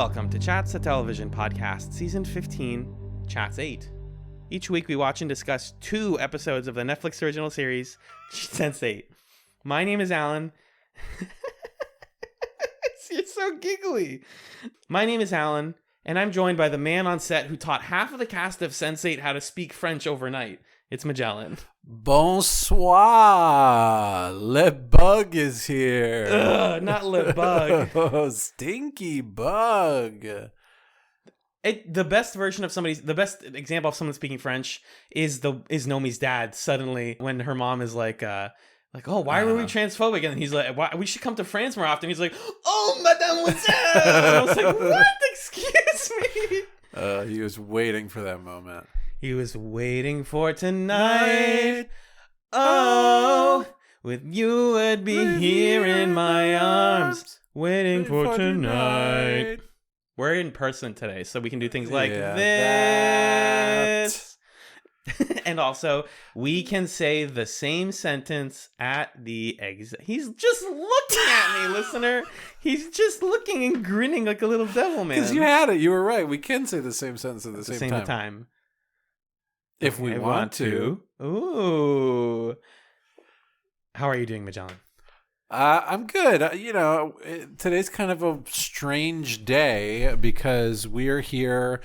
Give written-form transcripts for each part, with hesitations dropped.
Welcome to Chatz, a television podcast, season 15, Chatz8. Each week we watch and discuss 2 episodes of the Netflix original series, Sense8. My name is Alan. You're so giggly. My name is Alan, and I'm joined by the man on set who taught half of the cast of Sense8 how to speak French overnight. It's Magellan. Bonsoir. Le Bug is here. Ugh, not Le Bug. Oh, stinky bug. The best example of someone speaking French is Nomi's dad. Suddenly, when her mom is like, "Oh, why were we transphobic?" And he's like, "Why we should come to France more often." He's like, "Oh, mademoiselle." And I was like, "What? Excuse me." He was waiting for that moment. He was waiting for tonight. Oh, with you would be here in my arms, waiting for tonight. We're in person today, so we can do things like this. And also, we can say the same sentence at the exit. He's just looking at me, listener. He's just looking and grinning like a little devil man. Because you had it. You were right. We can say the same sentence at the same time. If we want to. Ooh. How are you doing, Magellan? I'm good. Today's kind of a strange day because we're here.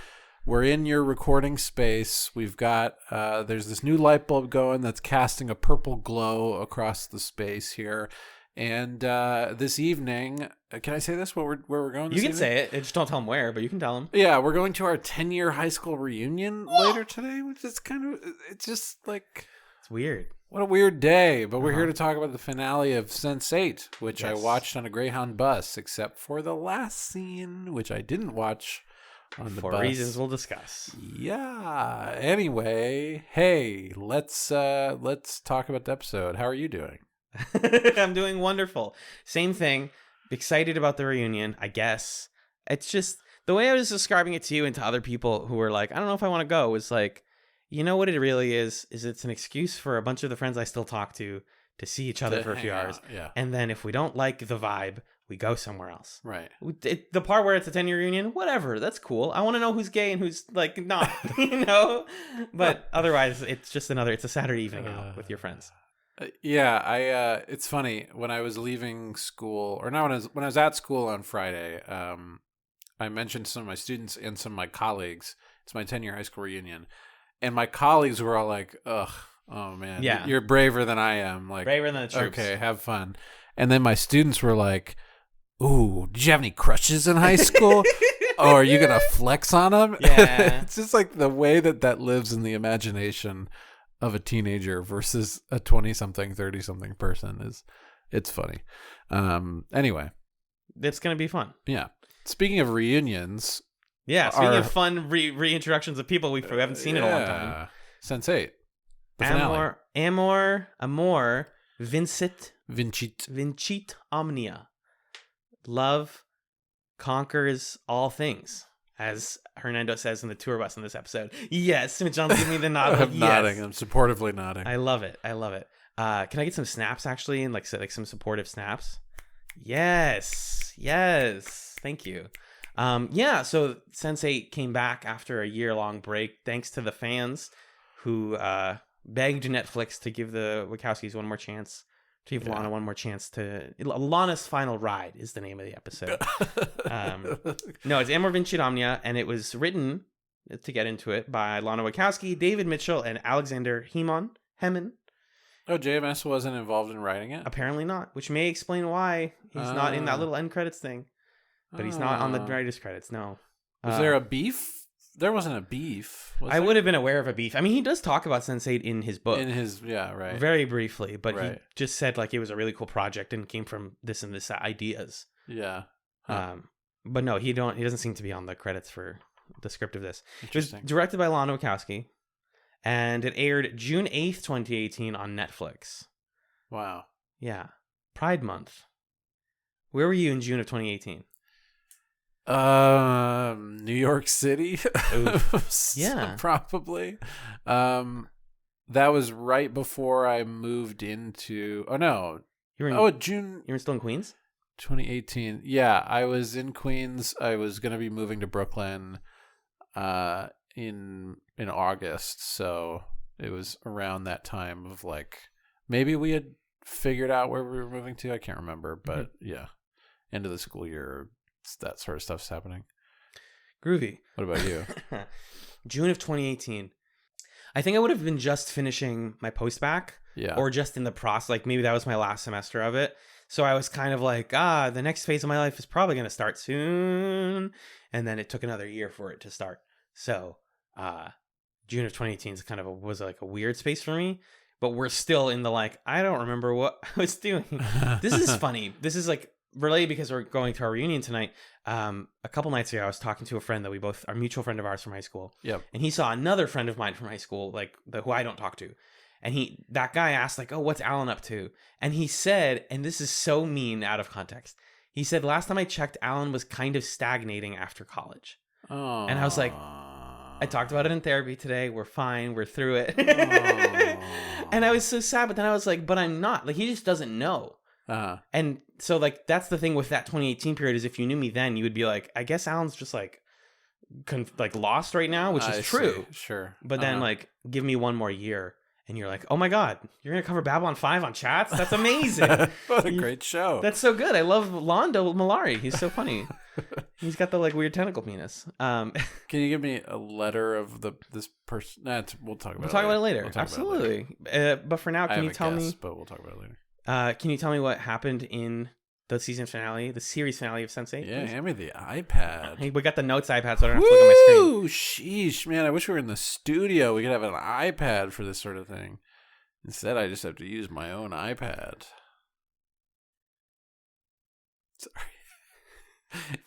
We're in your recording space. We've got, there's this new light bulb going that's casting a purple glow across the space here. And this evening, can I say this? Where we're going this evening? You can say it. Just don't tell them where, but you can tell them. Yeah, we're going to our 10-year high school reunion later today, which is it's just like... It's weird. What a weird day. But we're here to talk about the finale of Sense8, which I watched on a Greyhound bus, except for the last scene, which I didn't watch on the bus. For reasons we'll discuss. Yeah. Anyway, hey, let's talk about the episode. How are you doing? I'm doing wonderful. Same thing. Excited about the reunion, I guess. It's just the way I was describing it to you and to other people who were like, I don't know if I want to go, was like, you know what it really is it's an excuse for a bunch of the friends I still talk to see each other for a few hours. Yeah. And then if we don't like the vibe, we go somewhere else. Right. The part where it's a 10-year reunion, whatever, that's cool. I want to know who's gay and who's like not, But otherwise, it's just it's a Saturday evening out with your friends. It's funny when I was leaving school, or not when I was at school on Friday. I mentioned some of my students and some of my colleagues. It's my 10-year high school reunion, and my colleagues were all like, "Ugh, oh man, yeah, you're braver than I am. Like braver than the troops. Okay, have fun." And then my students were like, "Ooh, did you have any crushes in high school? Oh, are you gonna flex on them?" Yeah, it's just like the way that lives in the imagination of a teenager versus a 20-something, 30-something person it's funny. Anyway. It's going to be fun. Yeah. Speaking of reunions. Yeah, speaking of fun reintroductions of people we haven't seen in a long time. Sense8. The finale. Amor, Vincit. Omnia. Love conquers all things, as Hernando says in the tour bus in this episode. Yes, John's giving me the nod. I'm nodding. I'm supportively nodding. I love it. Can I get some snaps actually, and like some supportive snaps? Yes. Thank you. So Sense8 came back after a year-long break, thanks to the fans who begged Netflix to give the Wachowskis one more chance. To give Lana one more chance to... Lana's Final Ride is the name of the episode. No, it's Amor, Vincit, Omnia, and it was written, to get into it, by Lana Wachowski, David Mitchell, and Alexander Hemon. Oh, JMS wasn't involved in writing it? Apparently not, which may explain why he's not in that little end credits thing. But he's not on the writer's credits, no. Was there a beef? There wasn't a beef. I would have been aware of a beef. I mean, he does talk about Sense8 in his book. Right. Very briefly, but he just said like it was a really cool project and came from this and this ideas. Yeah. Huh. But no, he doesn't seem to be on the credits for the script of this. It was Interesting. directed by Lana Wachowski, and it aired June 8th, 2018 on Netflix. Wow. Yeah. Pride Month. Where were you in June of 2018? New York City. Yeah, probably. That was right before I moved into. Oh no, June. You were still in Queens. 2018. Yeah, I was in Queens. I was going to be moving to Brooklyn in August, so it was around that time of like maybe we had figured out where we were moving to. I can't remember, but yeah, end of the school year, that sort of stuff's happening. Groovy. What about you? June of 2018. I think I would have been just finishing my post-bac. Yeah. Or just in the process. Like maybe that was my last semester of it. So I was kind of like, the next phase of my life is probably going to start soon. And then it took another year for it to start. So June of 2018 is was like a weird space for me. But we're still in the like, I don't remember what I was doing. This is funny. This is like related because we're going to our reunion tonight. A couple nights ago, I was talking to a friend that our mutual friend of ours from high school. Yep. And he saw another friend of mine from high school, like who I don't talk to. And that guy asked like, oh, what's Alan up to? And he said, and this is so mean out of context. He said, last time I checked, Alan was kind of stagnating after college. Oh. And I was like, I talked about it in therapy today. We're fine. We're through it. And I was so sad. But then I was like, but I'm not. Like, he just doesn't know. Uh-huh. And so like, that's the thing with that 2018 period is if you knew me then, you would be like, I guess Alan's just like, lost right now, which is true. See. Sure. But then like, give me one more year. And you're like, oh my God, you're going to cover Babylon 5 on Chatz? That's amazing. What a great show. That's so good. I love Londo Malari. He's so funny. He's got the like weird tentacle penis. Can you give me a letter of this person? We'll talk about it later. Absolutely. But for now, can you tell me? But we'll talk about it later. Can you tell me what happened in the season finale, the series finale of Sense8? Yeah, hand me the iPad. Hey, we got the notes iPad, so I don't have to look at my screen. Ooh, sheesh, man! I wish we were in the studio. We could have an iPad for this sort of thing. Instead, I just have to use my own iPad. Sorry.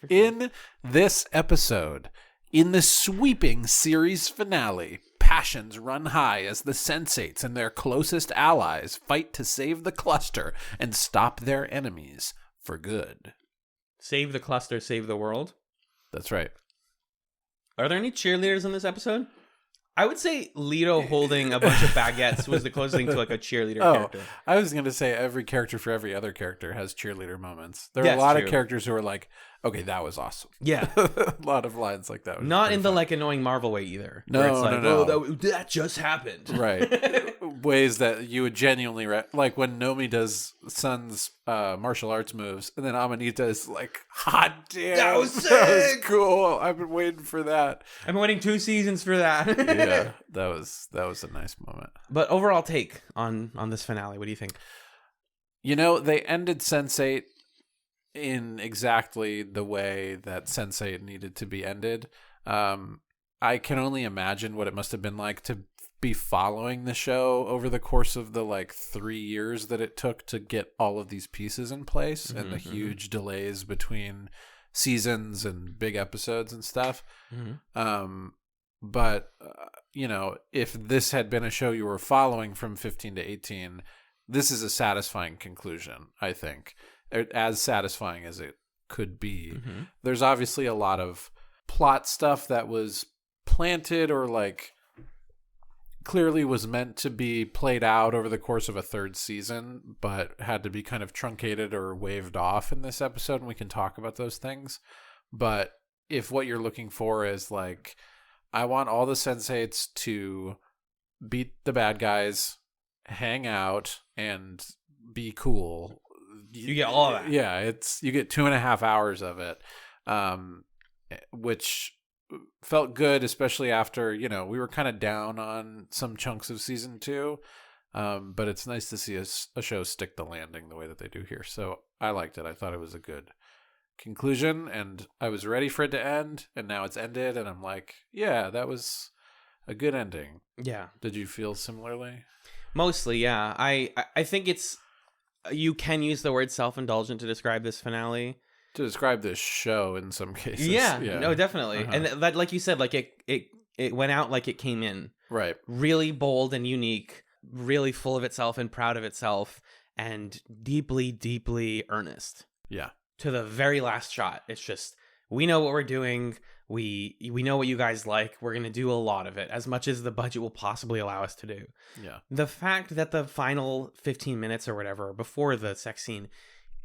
In this episode, in the sweeping series finale, passions run high as the Sense8s and their closest allies fight to save the cluster and stop their enemies for good. Save the cluster, save the world. That's right. Are there any cheerleaders in this episode? I would say Leto holding a bunch of baguettes was the closest thing to like a cheerleader character. I was going to say every character for every other character has cheerleader moments. There are a lot of characters who are like, okay, that was awesome. Yeah. A lot of lines like that. Not in the like annoying Marvel way either. No. That just happened. Right. Ways that you would genuinely like when Nomi does Sun's martial arts moves, and then Amanita is like, "Hot damn, that was sick. That was cool. I've been waiting for that. I've been waiting 2 seasons for that." Yeah, that was a nice moment. But overall take on this finale, what do you think? You know, they ended Sense8 in exactly the way that Sense8 needed to be ended. I can only imagine what it must have been like to be following the show over the course of the like 3 years that it took to get all of these pieces in place, and the huge delays between seasons and big episodes and stuff. But you know, if this had been a show you were following from 15 to 18, this is a satisfying conclusion, I think. As satisfying as it could be. There's obviously a lot of plot stuff that was planted or like clearly was meant to be played out over the course of a 3rd season, but had to be kind of truncated or waved off in this episode, and we can talk about those things. But if what you're looking for is like, I want all the Sense8s to beat the bad guys, hang out, and be cool, you get all of that. Yeah, you get 2.5 hours of it, which felt good, especially after, you know, we were kind of down on some chunks of season 2. But it's nice to see a show stick the landing the way that they do here. So I liked it. I thought it was a good conclusion, and I was ready for it to end, and now it's ended, and I'm like, yeah, that was a good ending. Yeah. Did you feel similarly? Mostly, yeah. I think it's, you can use the word self-indulgent to describe this finale. To describe this show in some cases. Yeah. No, definitely. And that, like you said, like it went out like it came in. Right. Really bold and unique, really full of itself and proud of itself, and deeply, deeply earnest. Yeah. To the very last shot. It's just, we know what we're doing. We know what you guys like. We're going to do a lot of it, as much as the budget will possibly allow us to do. Yeah. The fact that the final 15 minutes or whatever before the sex scene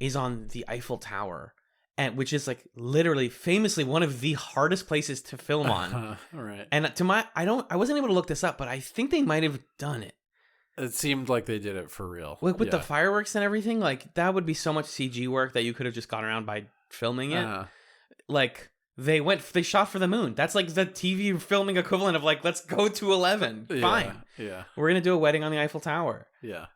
is on the Eiffel Tower, and which is like literally famously one of the hardest places to film on. Right. And I wasn't able to look this up, but I think they might have done it. It seemed like they did it for real. Like with the fireworks and everything, like that would be so much CG work that you could have just gone around by filming it. Like they shot for the moon. That's like the TV filming equivalent of like, let's go to 11. Fine. Yeah. We're going to do a wedding on the Eiffel Tower. Yeah.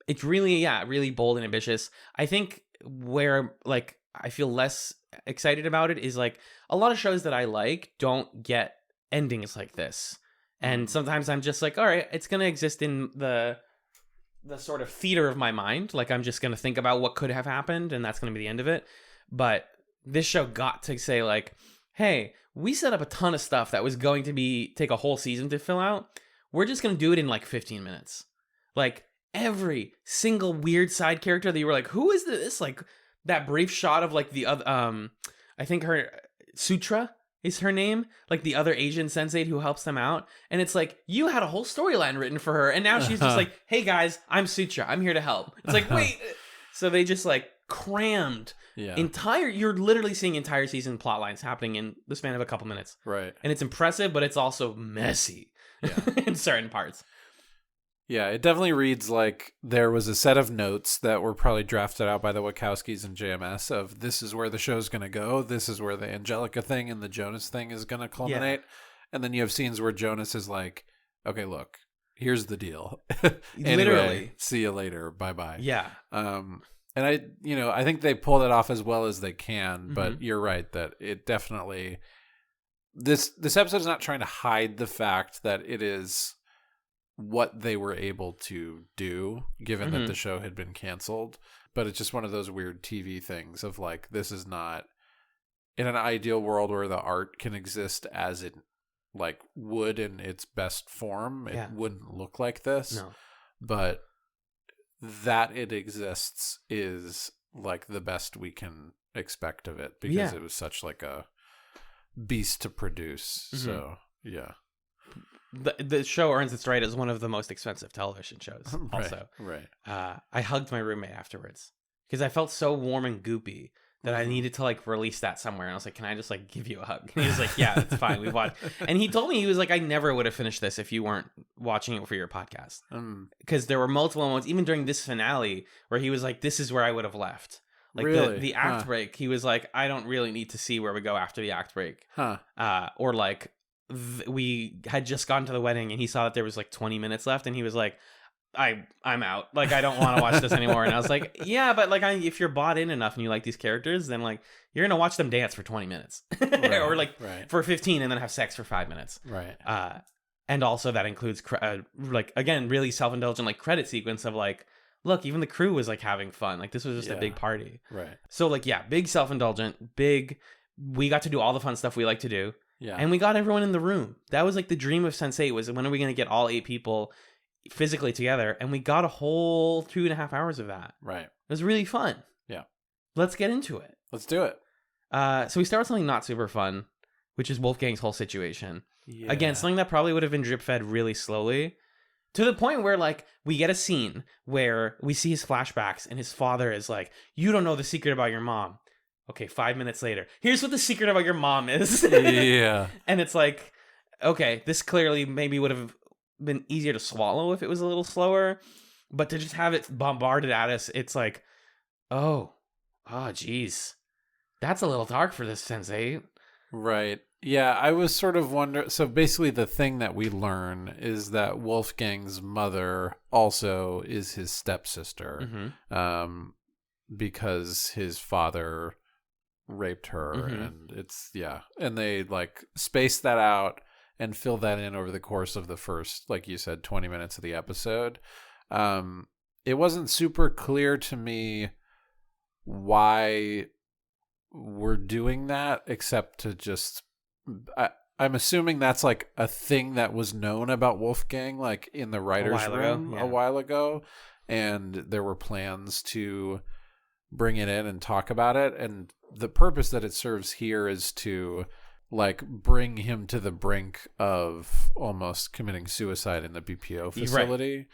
It's really, really bold and ambitious. I think where like I feel less excited about it is like a lot of shows that I like don't get endings like this. And sometimes I'm just like, all right, it's going to exist in the sort of theater of my mind. Like I'm just going to think about what could have happened and that's going to be the end of it. But this show got to say like, hey, we set up a ton of stuff that was going to take a whole season to fill out. We're just going to do it in like 15 minutes. Like every single weird side character that you were like, who is this? Like that brief shot of like the other, I think her Sutra is her name, like the other Asian Sense8 who helps them out. And it's like, you had a whole storyline written for her. And now she's just like, hey guys, I'm Sutra. I'm here to help. It's like, wait. So they just like crammed you're literally seeing entire season plot lines happening in the span of a couple minutes. Right. And it's impressive, but it's also messy in certain parts. Yeah, it definitely reads like there was a set of notes that were probably drafted out by the Wachowskis and JMS of this is where the show's going to go. This is where the Angelica thing and the Jonas thing is going to culminate. Yeah. And then you have scenes where Jonas is like, okay, look, here's the deal. Anyway, literally. See you later. Bye-bye. Yeah. And I think they pull it off as well as they can, but you're right that it definitely, this episode is not trying to hide the fact that it is what they were able to do given that the show had been canceled, but it's just one of those weird TV things of like, this is not in an ideal world where the art can exist as it like would in its best form. It wouldn't look like this, no. But that it exists is like the best we can expect of it because it was such like a beast to produce. So yeah. The show earns its right as one of the most expensive television shows. Also, right. I hugged my roommate afterwards because I felt so warm and goopy that I needed to like release that somewhere. And I was like, "Can I just like give you a hug?" And he was like, "Yeah, it's fine. We watched." And he told me, he was like, "I never would have finished this if you weren't watching it for your podcast." Because there were multiple moments, even during this finale, where he was like, "This is where I would have left." Like really? the act break, he was like, "I don't really need to see where we go after the act break." Or like. We had just gotten to the wedding and he saw that there was like 20 minutes left and he was like, I'm out. Like, I don't want to watch this anymore. And I was like, yeah, but like, if you're bought in enough and you like these characters, then like, you're going to watch them dance for 20 minutes or like for 15 and then have sex for 5 minutes. Right. And also that includes like, again, really self-indulgent, like credit sequence of like, look, even the crew was like having fun. Like this was just a big party. Right. So like, yeah, big self-indulgent, we got to do all the fun stuff we like to do. Yeah. And we got everyone in the room. That was like the dream of Sense8 was when are we going to get all 8 people physically together? And we got a whole 2.5 hours of that. Right. It was really fun. Yeah. Let's get into it. Let's do it. So we start with something not super fun, which is Wolfgang's whole situation. Yeah. Again, something that probably would have been drip fed really slowly to the point where like we get a scene where we see his flashbacks and his father is like, you don't know the secret about your mom. Okay, 5 minutes later, here's what the secret about your mom is. Yeah. And it's like, okay, this clearly maybe would have been easier to swallow if it was a little slower. But to just have it bombarded at us, it's like, geez. That's a little dark for this Sense8. Right. Yeah, I was sort of wondering. So basically the thing that we learn is that Wolfgang's mother also is his stepsister. Because his father raped her and it's and they like space that out and fill that in over the course of the first, like you said, 20 minutes of the episode. It wasn't super clear to me why we're doing that, except to just I'm assuming that's like a thing that was known about Wolfgang like in the writer's room a while ago, and there were plans to bring it in and talk about it, and the purpose that it serves here is to like bring him to the brink of almost committing suicide in the BPO facility.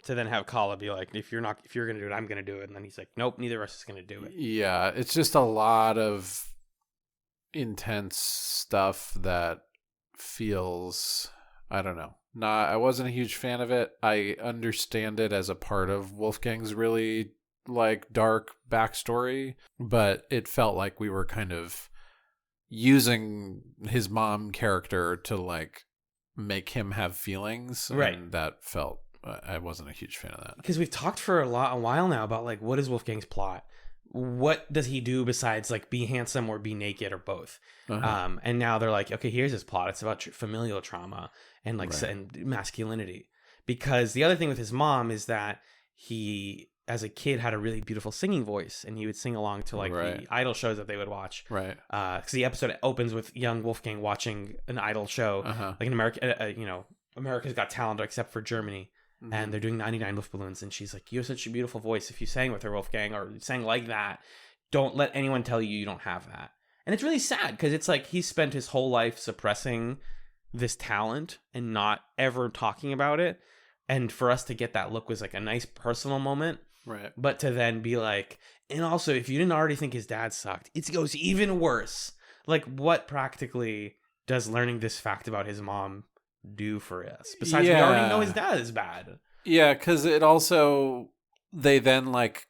to then have Kala be like, if you're gonna do it, I'm gonna do it, and then he's like, nope, neither of us is gonna do it. Yeah, it's just a lot of intense stuff that feels, I don't know. I wasn't a huge fan of it. I understand it as a part of Wolfgang's really like dark backstory, but it felt like we were kind of using his mom character to like make him have feelings, right? And that felt, I wasn't a huge fan of that, because we've talked for a while now about like, what is Wolfgang's plot? What does he do besides like be handsome or be naked or both? And now they're like, okay, here's his plot. It's about familial trauma and like and masculinity. Because the other thing with his mom is that he, as a kid, had a really beautiful singing voice, and he would sing along to like the idol shows that they would watch. Right. Because the episode opens with young Wolfgang watching an idol show, like in America, America's Got Talent, except for Germany. Mm-hmm. And they're doing 99 Luftballons, and she's like, you have such a beautiful voice. If you sang with her, Wolfgang, or sang like that, don't let anyone tell you don't have that. And it's really sad, because it's like he spent his whole life suppressing this talent and not ever talking about it. And for us to get that look was like a nice personal moment. Right. But to then be like, and also, if you didn't already think his dad sucked, it goes even worse. Like, what practically does learning this fact about his mom do for us, besides we already know his dad is bad? Yeah, because it also, they then like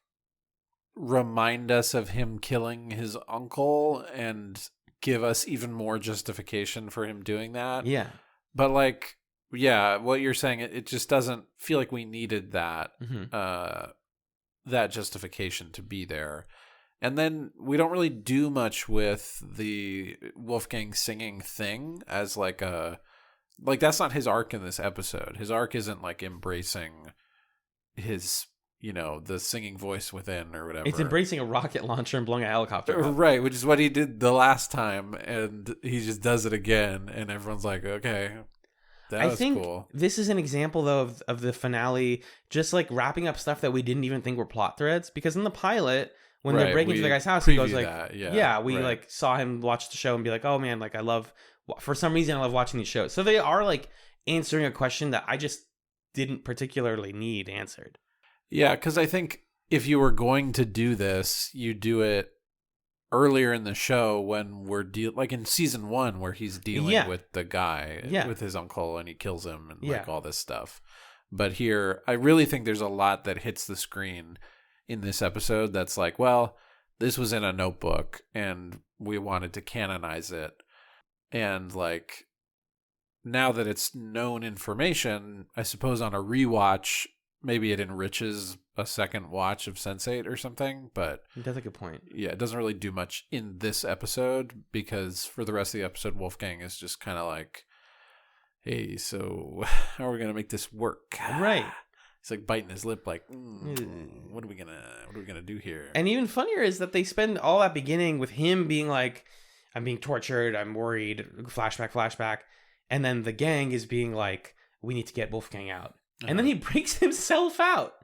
remind us of him killing his uncle and give us even more justification for him doing that. Yeah, but like, yeah, what you're saying, it just doesn't feel like we needed that that justification to be there. And then we don't really do much with the Wolfgang singing thing as like a, like, that's not his arc in this episode. His arc isn't like embracing his, the singing voice within or whatever. It's embracing a rocket launcher and blowing a helicopter up. Right, which is what he did the last time, and he just does it again, and everyone's like, okay, that was cool. This is an example, though, of the finale just like wrapping up stuff that we didn't even think were plot threads, because in the pilot, when they're breaking into the guy's house, he goes like, we like saw him watch the show and be like, oh man, like for some reason I love watching these shows. So they are like answering a question that I just didn't particularly need answered. Yeah, because I think if you were going to do this, you do it earlier in the show when we're like in season 1, where he's dealing with the guy with his uncle and he kills him and like all this stuff. But here, I really think there's a lot that hits the screen in this episode that's like, well, this was in a notebook and we wanted to canonize it. And like, now that it's known information, I suppose on a rewatch, maybe it enriches a second watch of Sense8 or something. But that's a good point. Yeah, it doesn't really do much in this episode, because for the rest of the episode, Wolfgang is just kind of like, hey, so how are we gonna make this work? Right. He's like biting his lip, like, what are we gonna do here? And even funnier is that they spend all that beginning with him being like, I'm being tortured, I'm worried, flashback. And then the gang is being like, we need to get Wolfgang out. And then he breaks himself out.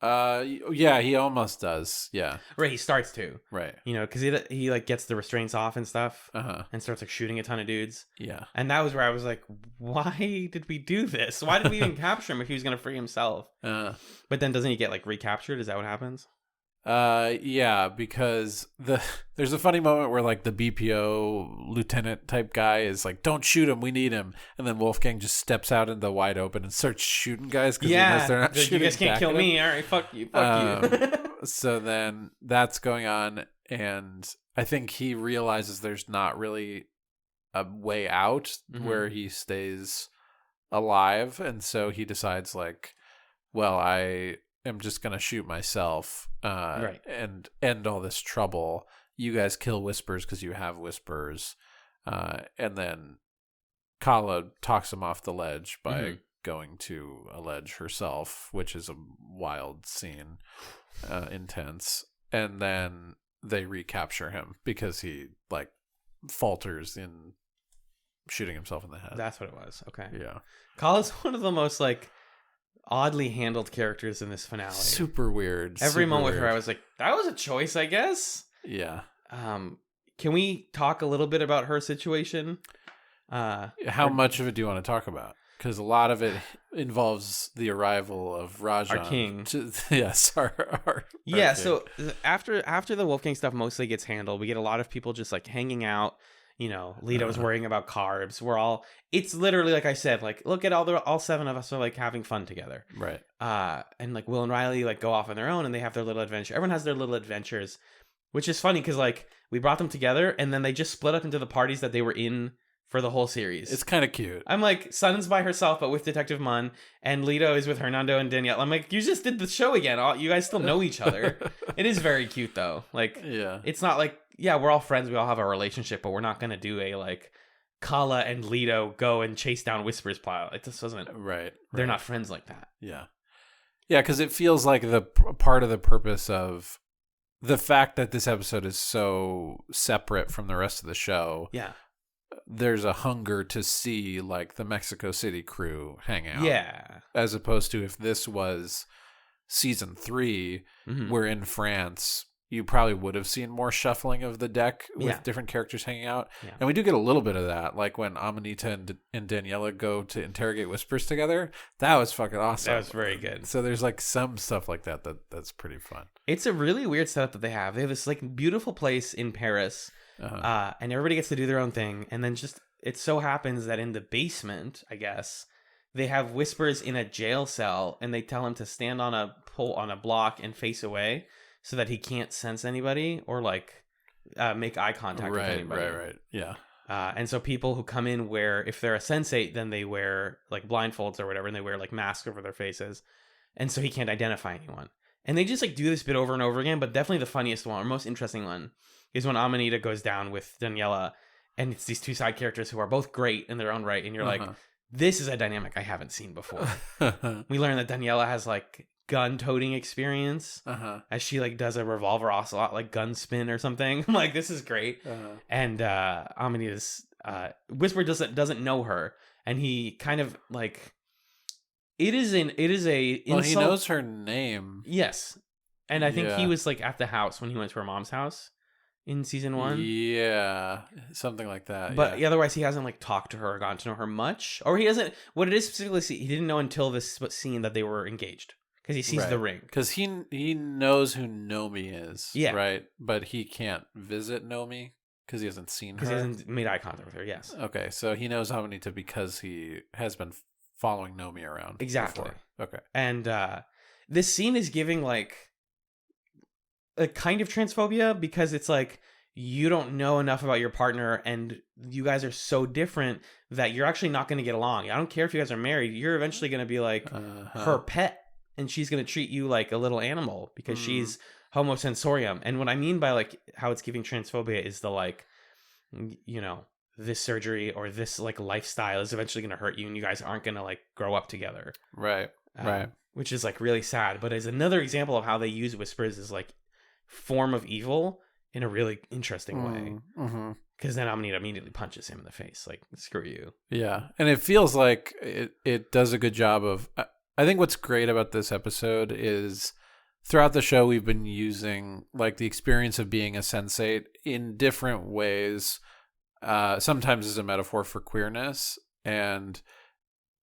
Yeah, he almost does. Yeah. Right, he starts to. Right. Because he like gets the restraints off and stuff. And starts like shooting a ton of dudes. Yeah. And that was where I was like, why did we do this? Why did we even capture him if he was going to free himself? But then doesn't he get like recaptured? Is that what happens? Yeah, because there's a funny moment where like the BPO lieutenant type guy is like, don't shoot him, we need him, and then Wolfgang just steps out in the wide open and starts shooting guys because they're not shooting. You guys can't kill me. All right, fuck you. So then that's going on, and I think he realizes there's not really a way out where he stays alive, and so he decides like, well, I'm just gonna shoot myself and end all this trouble. You guys kill Whispers because you have Whispers, and then Kala talks him off the ledge by going to a ledge herself, which is a wild scene, intense. And then they recapture him because he like falters in shooting himself in the head. That's what it was. Okay. Yeah. Kala's one of the most like oddly handled characters in this finale. Super weird. Every moment with her, I was like, that was a choice, I guess. Yeah. Can we talk a little bit about her situation? How much of it do you want to talk about? Because a lot of it involves the arrival of Rajan. Our king. Yes, our yeah. king. So after the Wolfgang stuff mostly gets handled, we get a lot of people just like hanging out. Leto's worrying about carbs. It's literally like I said, like look at all 7 of us are like having fun together. Right. And like Will and Riley like go off on their own and they have their little adventure. Everyone has their little adventures, which is funny because like we brought them together and then they just split up into the parties that they were in for the whole series. It's kind of cute. I'm like, Sun's by herself, but with Detective Munn, and Leto is with Hernando and Danielle. I'm like, you just did the show again. You guys still know each other. It is very cute, though. Like, yeah. It's not like, yeah, we're all friends. We all have a relationship, but we're not going to do a, like, Kala and Leto go and chase down Whisper's pile. It just doesn't. Right. They're not friends like that. Yeah. Yeah, because it feels like the part of the purpose of the fact that this episode is so separate from the rest of the show. Yeah. There's a hunger to see like the Mexico City crew hang out. Yeah. As opposed to if this was season 3, we're in France, you probably would have seen more shuffling of the deck with different characters hanging out. Yeah. And we do get a little bit of that, like when Amanita and Daniela go to interrogate Whispers together. That was fucking awesome. That was very good. So there's like some stuff like that's pretty fun. It's a really weird setup that they have. They have this like beautiful place in Paris. And everybody gets to do their own thing. And then just, it so happens that in the basement, I guess, they have Whispers in a jail cell and they tell him to stand on a pole, on a block and face away so that he can't sense anybody or like make eye contact with anybody. Right. Yeah. And so people who come in wear, if they're a Sense8, then they wear like blindfolds or whatever, and they wear like masks over their faces. And so he can't identify anyone. And they just like do this bit over and over again, but definitely the funniest one or most interesting one is when Amanita goes down with Daniela, and it's these 2 side characters who are both great in their own right, and you're like, this is a dynamic I haven't seen before. We learn that Daniela has like gun-toting experience as she like does a revolver ocelot like gun spin or something. I'm like, this is great. And Amanita's Whisper doesn't know her, and he kind of like it is a insult. Well, he knows her name. Yes. And I think he was like at the house when he went to her mom's house in season 1. Yeah, something like that. But otherwise, he hasn't like talked to her or gotten to know her much. Or he doesn't. What it is specifically, he didn't know until this scene that they were engaged because he sees the ring. Because he knows who Nomi is. Yeah. Right. But he can't visit Nomi because he hasn't seen her. Because he hasn't made eye contact with her. Yes. Okay, so he knows Amanita because he has been following Nomi around. Exactly. Before. Okay. And this scene is giving like a kind of transphobia because it's like you don't know enough about your partner and you guys are so different that you're actually not going to get along. I don't care if you guys are married. You're eventually going to be like her pet, and she's going to treat you like a little animal because she's homo sensorium. And what I mean by like how it's giving transphobia is the like, this surgery or this like lifestyle is eventually going to hurt you and you guys aren't going to like grow up together. Right. Which is like really sad, but is another example of how they use Whispers as like form of evil in a really interesting way. Because then Amanita immediately punches him in the face, like, screw you. Yeah. And it feels like it does a good job of, I think what's great about this episode is throughout the show, we've been using like the experience of being a Sense8 in different ways, sometimes as a metaphor for queerness. And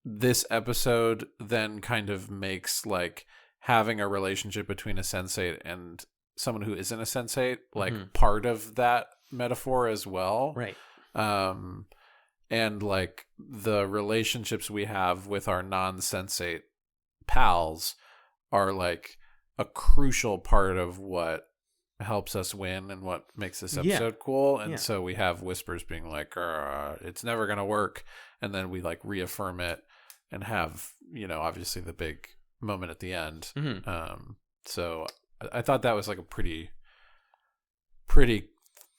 this episode then kind of makes like having a relationship between a Sense8 and someone who isn't a Sense8 like part of that metaphor as well. Right. And like the relationships we have with our non-Sense8 pals are like a crucial part of what helps us win and what makes this episode cool. And so we have Whispers being like, it's never going to work. And then we like reaffirm it and have, obviously the big moment at the end. So I thought that was like a pretty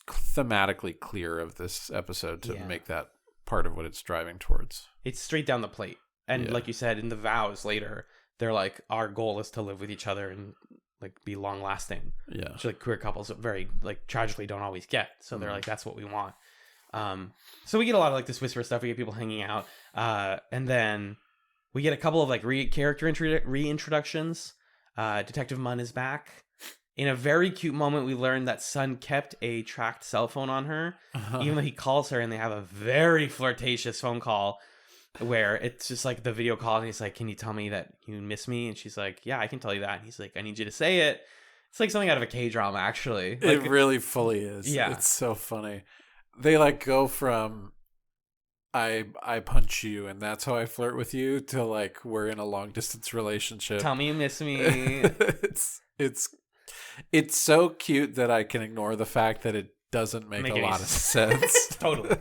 thematically clear of this episode to make that part of what it's driving towards. It's straight down the plate. And like you said, in the vows later, they're like, our goal is to live with each other and like be long lasting. Yeah. Which like queer couples very like tragically don't always get. So they're like, that's what we want. So we get a lot of like this Whisper stuff. We get people hanging out. And then we get a couple of like character reintroductions. Detective Munn is back. In a very cute moment, we learn that Sun kept a tracked cell phone on her, even though he calls her and they have a very flirtatious phone call. where it's just like the video call and he's like, can you tell me that you miss me? And she's like, yeah, I can tell you that. And he's like, I need you to say it. It's like something out of a K-drama, actually. Like, it really fully is. Yeah. It's so funny. They like go from I punch you and that's how I flirt with you to like we're in a long distance relationship. Tell me you miss me. It's so cute that I can ignore the fact that it doesn't make a lot of sense. Totally.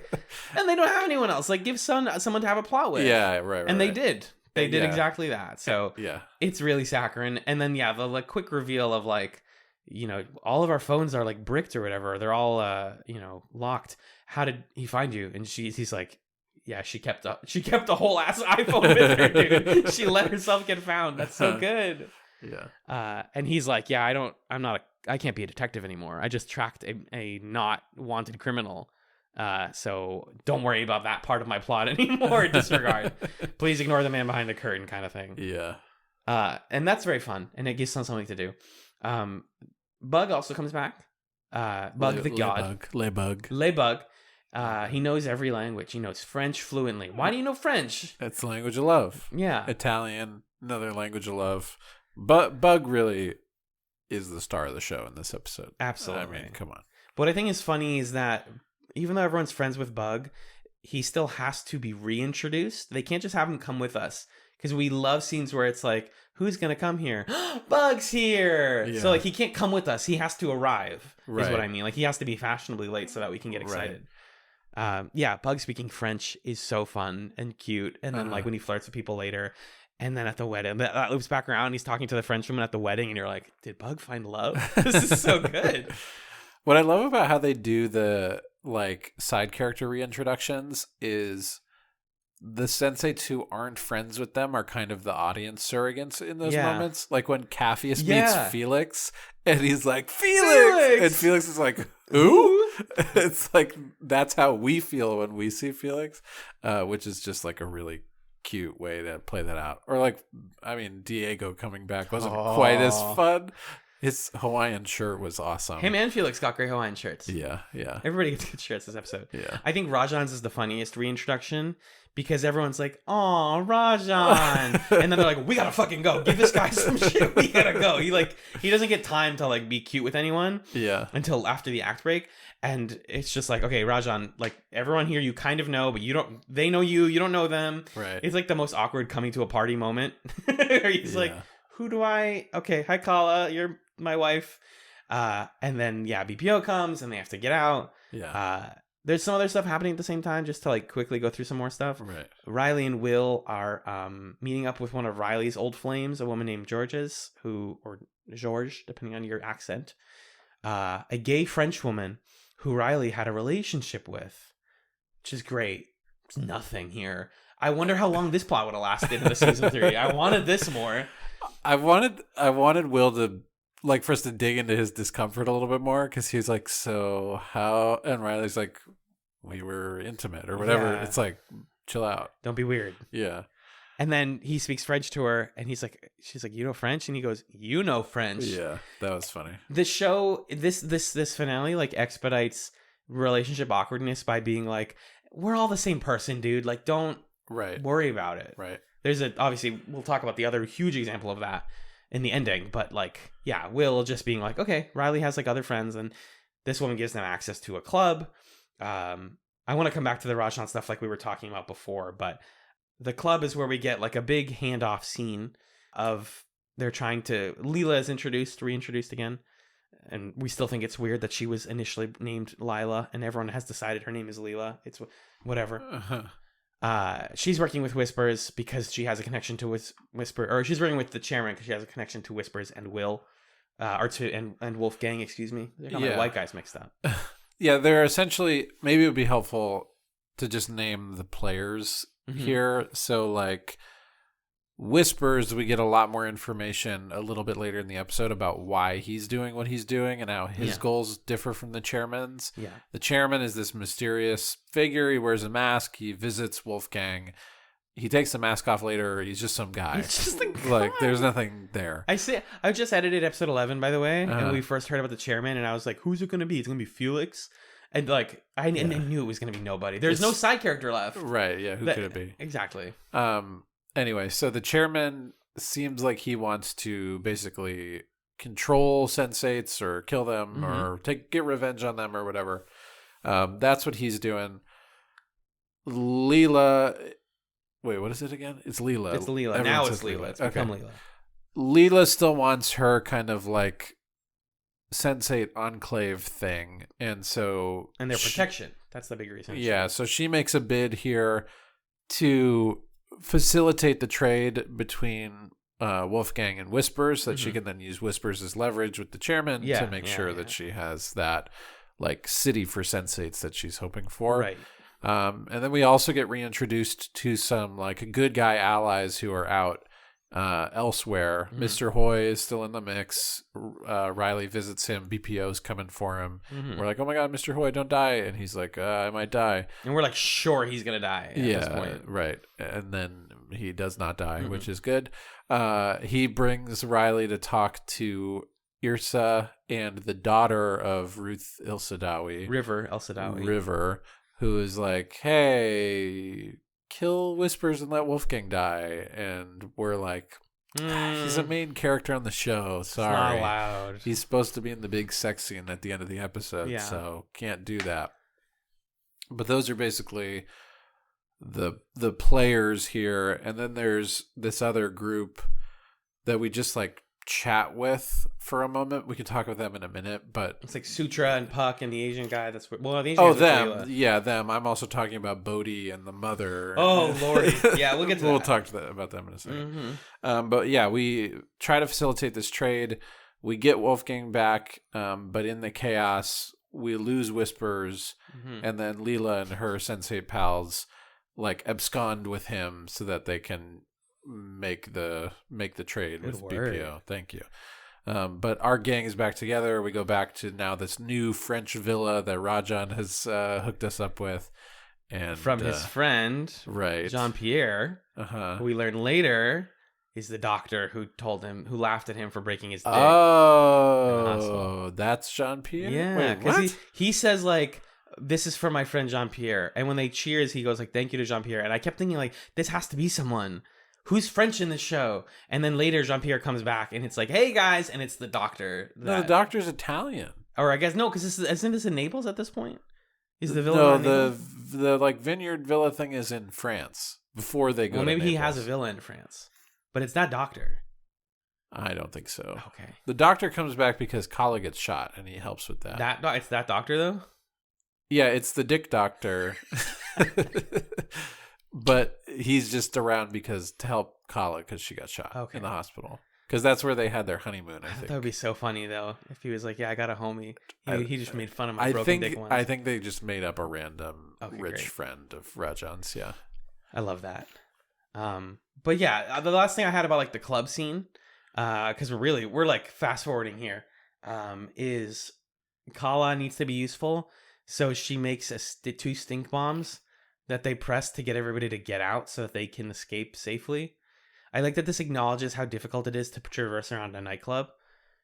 And they don't have anyone else. Like, give someone to have a plot with. Yeah, right. And they did. They did Yeah. exactly that. So yeah, it's really saccharine. And then, yeah, the like quick reveal of like, you know, all of our phones are like bricked or whatever. They're all, you know, locked. How did he find you? And he's like, yeah, she kept the whole ass iPhone with her, dude. She let herself get found. That's so good. Yeah. And he's like, yeah, I can't be a detective anymore. I just tracked a not wanted criminal. So don't worry about that part of my plot anymore. Disregard. Please ignore the man behind the curtain kind of thing. Yeah. And that's very fun. And it gives them something to do. Bug also comes back. Bug the god. Laybug. He knows every language. He knows French fluently. Why do you know French? It's the language of love. Yeah. Italian, another language of love. But Bug really is the star of the show in this episode. Absolutely. I mean, come on. What I think is funny is that even though everyone's friends with Bug, he still has to be reintroduced. They can't just have him come with us. Because we love scenes where it's like, who's going to come here? Bug's here! Yeah. So like he can't come with us. He has to arrive, is what I mean. Like he has to be fashionably late so that we can get excited. Right. Yeah, Bug speaking French is so fun and cute. And then like when he flirts with people later, and then at the wedding, that loops back around. He's talking to the Frenchwoman at the wedding, and you're like, did Bug find love? This is so good. What I love about how they do the like side character reintroductions is the Sense8 who aren't friends with them are kind of the audience surrogates in those moments. Like when Capheus meets Felix, and he's like, Felix! And Felix is like, who? It's like, that's how we feel when we see Felix, which is just like a really cute way to play that out. Or like, I mean, Diego coming back wasn't quite as fun. His Hawaiian shirt was awesome. Him and Felix got great Hawaiian shirts. Yeah. Everybody gets good shirts this episode. Yeah. I think Rajan's is the funniest reintroduction because everyone's like, "Aw, Rajan," and then they're like, "We gotta fucking go. Give this guy some shit. We gotta go." He doesn't get time to like be cute with anyone. Yeah. Until after the act break, and it's just like, okay, Rajan, like everyone here you kind of know, but you don't. They know you. You don't know them. Right. It's like the most awkward coming to a party moment. Where he's like, "Who do I? Okay, hi Kala, you're my wife." And then BPO comes and they have to get out. There's some other stuff happening at the same time, just to like quickly go through some more stuff. Right. Riley and Will are meeting up with one of Riley's old flames, a woman named Georges, or Georges, depending on your accent, a gay French woman who Riley had a relationship with, which is great. There's nothing here. I wonder how long this plot would have lasted in the season 3. I wanted this more. I wanted Will to like for us to dig into his discomfort a little bit more, because he's like, so how? And Riley's like, we were intimate or whatever. It's like, chill out, don't be weird. Yeah. And then he speaks French to her, and she's like, you know French? And he goes, you know French. Yeah, that was funny. The show, this finale like expedites relationship awkwardness by being like, we're all the same person, dude. Like, don't worry about it. Right. There's obviously we'll talk about the other huge example of that in the ending, but like, Will just being like, okay, Riley has like other friends, and this woman gives them access to a club. I want to come back to the Rajan stuff like we were talking about before, but the club is where we get like a big handoff scene of they're trying to, Leela is reintroduced again. And we still think it's weird that she was initially named Lila and everyone has decided her name is Leela. It's whatever. She's working with Whispers because she has a connection to Whisper, or she's working with the chairman because she has a connection to Whispers and Will, and Wolfgang, excuse me. They got my white guys mixed up. Yeah, they're essentially, maybe it would be helpful to just name the players here. So like Whispers, we get a lot more information a little bit later in the episode about why he's doing what he's doing and how his goals differ from the chairman's. Yeah. The chairman is this mysterious figure. He wears a mask. He visits Wolfgang. He takes the mask off later. He's just some guy. He's just a guy. Like, there's nothing there. I just edited episode 11, by the way, and we first heard about the chairman, and I was like, who's it going to be? It's going to be Felix. And like I knew it was gonna be nobody. There's no side character left. Right? Yeah. Who could it be? Exactly. Anyway, so the chairman seems like he wants to basically control Sense8s or kill them or get revenge on them or whatever. That's what he's doing. Leela. Wait, what is it again? It's Leela. It's Leela. Everyone Now says it's Leela. It's become Leela. Leela still wants her kind of like Sense8 enclave thing. And their protection. That's the big reason. Yeah. So she makes a bid here to facilitate the trade between Wolfgang and Whispers so that she can then use Whispers as leverage with the chairman to make sure that she has that like city for Sense8s that she's hoping for. Right. And then we also get reintroduced to some like good guy allies who are out elsewhere. Mr. Hoy is still in the mix. Riley visits him. BPO's coming for him. We're like, oh my God, Mr. Hoy, don't die. And he's like, I might die. And we're like, sure, he's going to die at this point. Right. And then he does not die, which is good. He brings Riley to talk to Irsa and the daughter of Ruth Ilsadawi. River, who is like, hey, kill Whispers and let Wolfgang die. And we're like, he's a main character on the show. Sorry. It's not allowed. He's supposed to be in the big sex scene at the end of the episode, so can't do that. But those are basically the players here. And then there's this other group that we just like chat with for a moment. We can talk with them in a minute, but it's like Sutra and Puck and the Asian guy. That's what. Well, the Asian them. Yeah, them. I'm also talking about Bodhi and the mother. Oh Lordy. Yeah, we'll get to we'll that. talk about them in a second. But yeah, we try to facilitate this trade. We get Wolfgang back, but in the chaos, we lose Whispers, and then Leela and her Sense8 pals like abscond with him so that they can make the trade with BPO. Thank you. But our gang is back together. We go back to now this new French villa that Rajan has hooked us up with, and from his friend, right, Jean-Pierre, who we learn later is the doctor who laughed at him for breaking his dick. Oh, that's Jean-Pierre. Yeah, because he says like, this is for my friend Jean-Pierre, and when they cheers, he goes like, thank you to Jean-Pierre, and I kept thinking like, this has to be someone who's French in this show. And then later Jean-Pierre comes back and it's like, hey guys, and it's the doctor. No, the doctor's Italian. Or I guess no, because isn't this in Naples at this point? Is the villa? No, the like vineyard villa thing is in France before they go. Well, maybe to he has a villa in France, but it's that doctor. I don't think so. Okay. The doctor comes back because Kala gets shot and he helps with that. It's that doctor though? Yeah, it's the dick doctor. But he's just around to help Kala because she got shot in the hospital. Because that's where they had their honeymoon, I think. That would be so funny, though, if he was like, yeah, I got a homie. He just made fun of my broken dick once. I think they just made up a random rich friend of Rajan's, yeah. I love that. But yeah, the last thing I had about like the club scene, because we're like fast forwarding here, is Kala needs to be useful. So she makes 2 stink bombs that they press to get everybody to get out so that they can escape safely. I like that this acknowledges how difficult it is to traverse around a nightclub,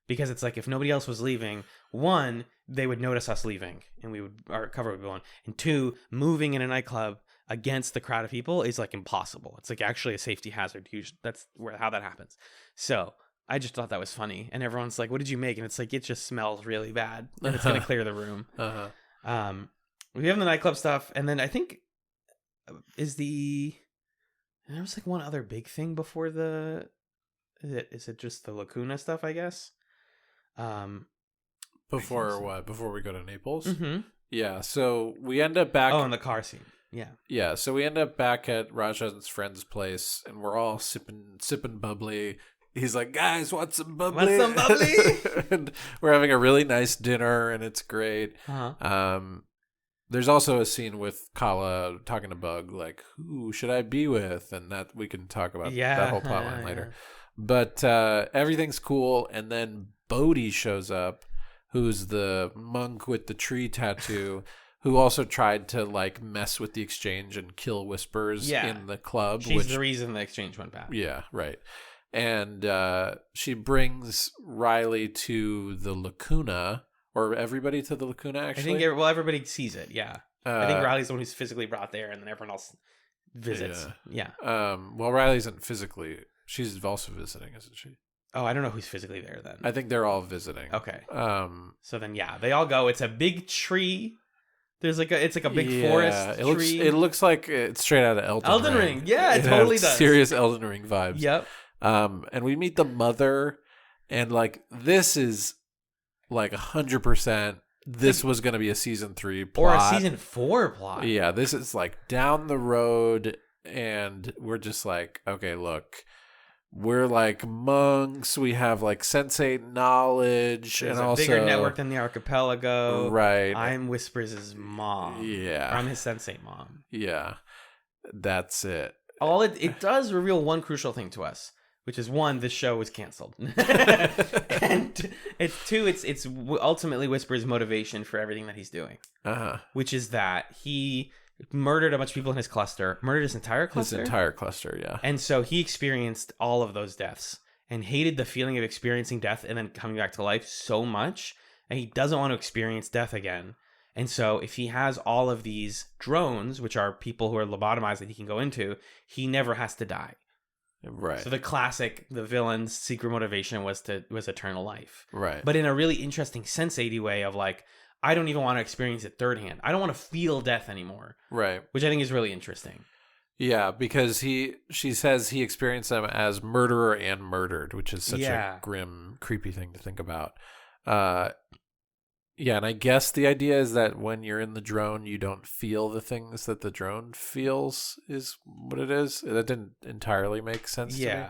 because it's like if nobody else was leaving, 1, they would notice us leaving and our cover would be on, and 2, moving in a nightclub against the crowd of people is like impossible. It's like actually a safety hazard. That's how that happens. So I just thought that was funny, and everyone's like, "What did you make?" And it's like it just smells really bad, and it's gonna clear the room. We have the nightclub stuff, and then I think. There was like one other big thing before is it just the Lacuna stuff, I guess? Before what? Before we go to Naples? Yeah, so we end up back... Oh, in the car scene. Yeah. Yeah, so we end up back at Rajan's friend's place, and we're all sipping bubbly. He's like, guys, want some bubbly? And we're having a really nice dinner, and it's great. There's also a scene with Kala talking to Bug, like, who should I be with? And that we can talk about that whole plotline later. But everything's cool. And then Bodhi shows up, who's the monk with the tree tattoo, who also tried to like mess with the exchange and kill Whispers in the club. She's the reason the exchange went bad. Yeah, right. And she brings Riley to the Lacuna, or everybody to the Lacuna, actually? I think, everybody sees it, yeah. I think Riley's the one who's physically brought there, and then everyone else visits. Yeah. Well, Riley isn't physically. She's also visiting, isn't she? Oh, I don't know who's physically there then. I think they're all visiting. Okay. So then, yeah, they all go. It's a big tree. There's it's like a big forest tree. It looks like it's straight out of Elden Ring. Yeah, it totally does. Serious Elden Ring vibes. Yep. And we meet the mother, and like this is like 100%. This was going to be a season 3 plot. Or a season 4 plot. Yeah, this is like down the road, and we're just like, okay, look, we're like monks. We have like Sense8 knowledge. There's and a also bigger network than the archipelago. Right. I'm Whispers' mom. Yeah. I'm his Sense8 mom. Yeah. That's it. All it does reveal one crucial thing to us, which is one, this show was canceled, and it's ultimately Whisper's motivation for everything that he's doing, which is that he murdered a bunch of people in his cluster, murdered his entire cluster, yeah, and so he experienced all of those deaths and hated the feeling of experiencing death and then coming back to life so much, and he doesn't want to experience death again. And so if he has all of these drones, which are people who are lobotomized that he can go into, he never has to die. Right. So the villain's secret motivation was eternal life. Right. But in a really interesting Sense8 way of like, I don't even want to experience it third hand. I don't want to feel death anymore. Right. Which I think is really interesting. Yeah, because she says he experienced them as murderer and murdered, which is such a grim, creepy thing to think about. Yeah, and I guess the idea is that when you're in the drone, you don't feel the things that the drone feels is what it is. That didn't entirely make sense to me.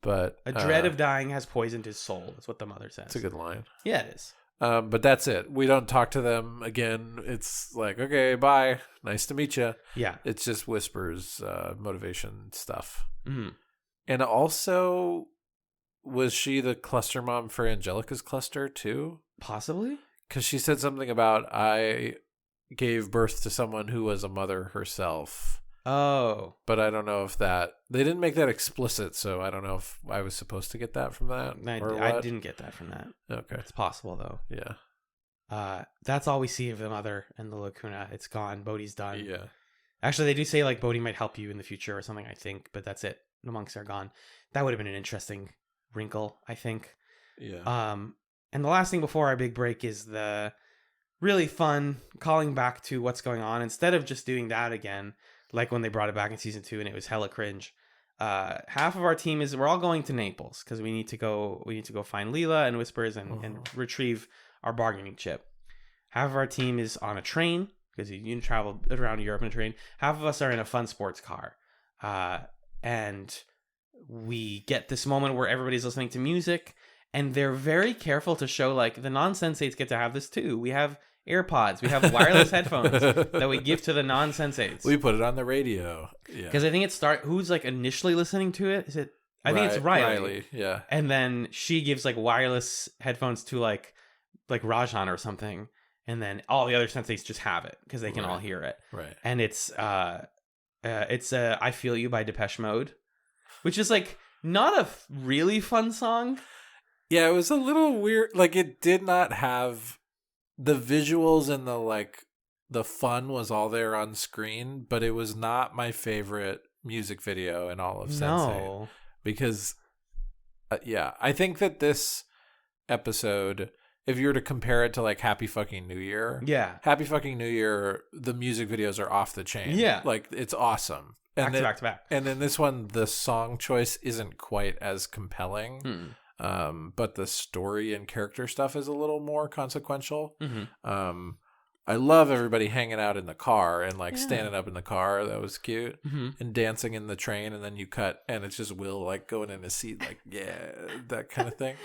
But a dread of dying has poisoned his soul. That's what the mother says. It's a good line. Yeah, it is. But that's it. We don't talk to them again. It's like, okay, bye. Nice to meet you. Yeah. It's just Whispers, motivation stuff. Mm. And also, was she the cluster mom for Angelica's cluster too? Possibly. Because she said something about, I gave birth to someone who was a mother herself. Oh. But I don't know if they didn't make that explicit, so I don't know if I was supposed to get that from that. I didn't get that from that. Okay. It's possible, though. Yeah. That's all we see of the mother and the Lacuna. It's gone. Bodhi's done. Yeah. Actually, they do say, like, Bodhi might help you in the future or something, I think, but that's it. The monks are gone. That would have been an interesting wrinkle, I think. Yeah. And the last thing before our big break is the really fun calling back to what's going on. Instead of just doing that again, like when they brought it back in season 2 and it was hella cringe. Half of our team we're all going to Naples because we need to go find Leela and Whispers and retrieve our bargaining chip. Half of our team is on a train because you travel around Europe in a train. Half of us are in a fun sports car. And we get this moment where everybody's listening to music. And they're very careful to show, like, the non-Sense8s get to have this too. We have AirPods. We have wireless headphones that we give to the non-Sense8s. We put it on the radio. Yeah. Because I think who's, like, initially listening to it? I think it's Riley. Yeah. And then she gives, like, wireless headphones to, like Rajan or something. And then all the other Sense8s just have it because they can all hear it. Right. And it's I Feel You by Depeche Mode, which is, like, not a really fun song. Yeah, it was a little weird. Like, it did not have the visuals and the fun was all there on screen, but it was not my favorite music video in all of Sense8. No. Because, I think that this episode, if you were to compare it to, like, Happy Fucking New Year. Yeah. Happy Fucking New Year, the music videos are off the chain. Yeah. Like, it's awesome. Back to back. And then this one, the song choice isn't quite as compelling. But the story and character stuff is a little more consequential. Mm-hmm. I love everybody hanging out in the car and standing up in the car. That was cute. Mm-hmm. And dancing in the train, and then you cut and it's just Will like going in his seat, like, that kind of thing.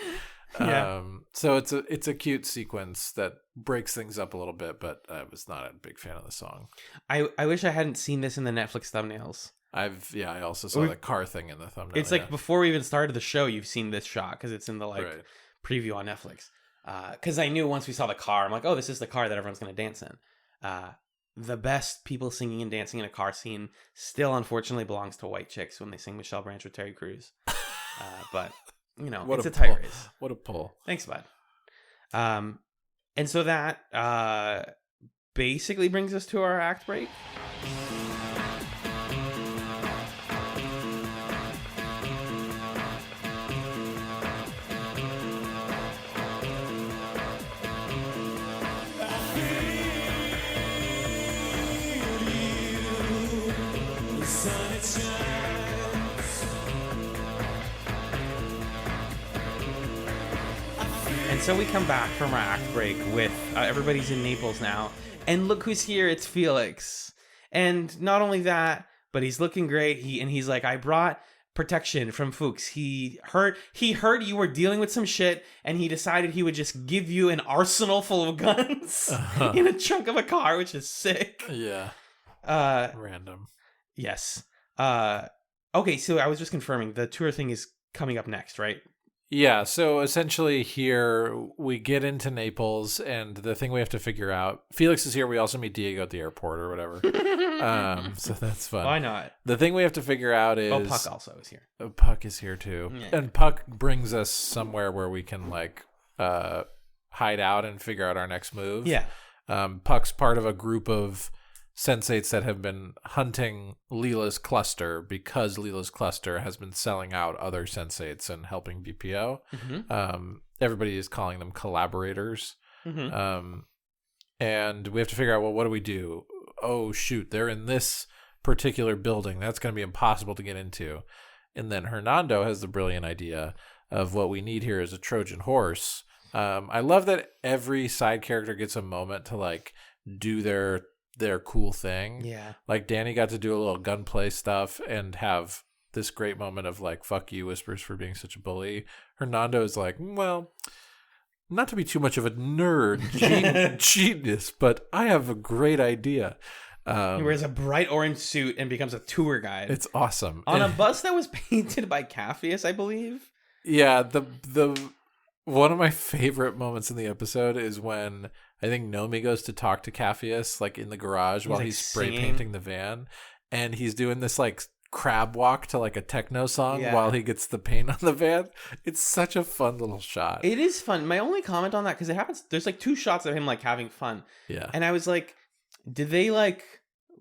So it's a cute sequence that breaks things up a little bit, but I was not a big fan of the song. I wish I hadn't seen this in the Netflix thumbnails. I also saw the car thing in the thumbnail. It's like before we even started the show, you've seen this shot because it's in the preview on Netflix. Because I knew once we saw the car, I'm like, oh, this is the car that everyone's going to dance in. The best people singing and dancing in a car scene still, unfortunately, belongs to white chicks when they sing Michelle Branch with Terry Crews. But it's a tight race. What a pull! Thanks, bud. And so that basically brings us to our act break. And so we come back from our act break with everybody's in Naples now. And look who's here. It's Felix. And not only that, but he's looking great. He's like, I brought protection from Fuchs. He heard you were dealing with some shit, and he decided he would just give you an arsenal full of guns in a trunk of a car, which is sick. Yeah. Random. Yes. Okay, so I was just confirming the tour thing is coming up next, right? Yeah, so essentially here we get into Naples, and the thing we have to figure out, Felix is here, we also meet Diego at the airport or whatever. So that's fun. Why not? The thing we have to figure out is... Oh, Puck also is here. Puck is here too. Yeah. And Puck brings us somewhere where we can like hide out and figure out our next move. Yeah. Puck's part of a group of Sense8s that have been hunting Leela's cluster because Leela's cluster has been selling out other Sense8s and helping BPO. Mm-hmm. Everybody is calling them collaborators. Mm-hmm. And we have to figure out, well, what do we do? Oh, shoot, they're in this particular building. That's going to be impossible to get into. And then Hernando has the brilliant idea of what we need here is a Trojan horse. I love that every side character gets a moment to like do their cool thing. Yeah. Like Danny got to do a little gunplay stuff and have this great moment of like, fuck you, Whispers, for being such a bully. Hernando is like, well, not to be too much of a nerd genius, but I have a great idea. He wears a bright orange suit and becomes a tour guide. It's awesome. On a bus that was painted by Capheus, I believe. Yeah, the one of my favorite moments in the episode is when I think Nomi goes to talk to Capheus like in the garage while like, he's spray singing. painting the van, and he's doing this like crab walk to like a techno song while he gets the paint on the van. It's such a fun little shot. It is fun. My only comment on that, because it happens, there's like 2 shots of him like having fun. Yeah. And I was like, did they like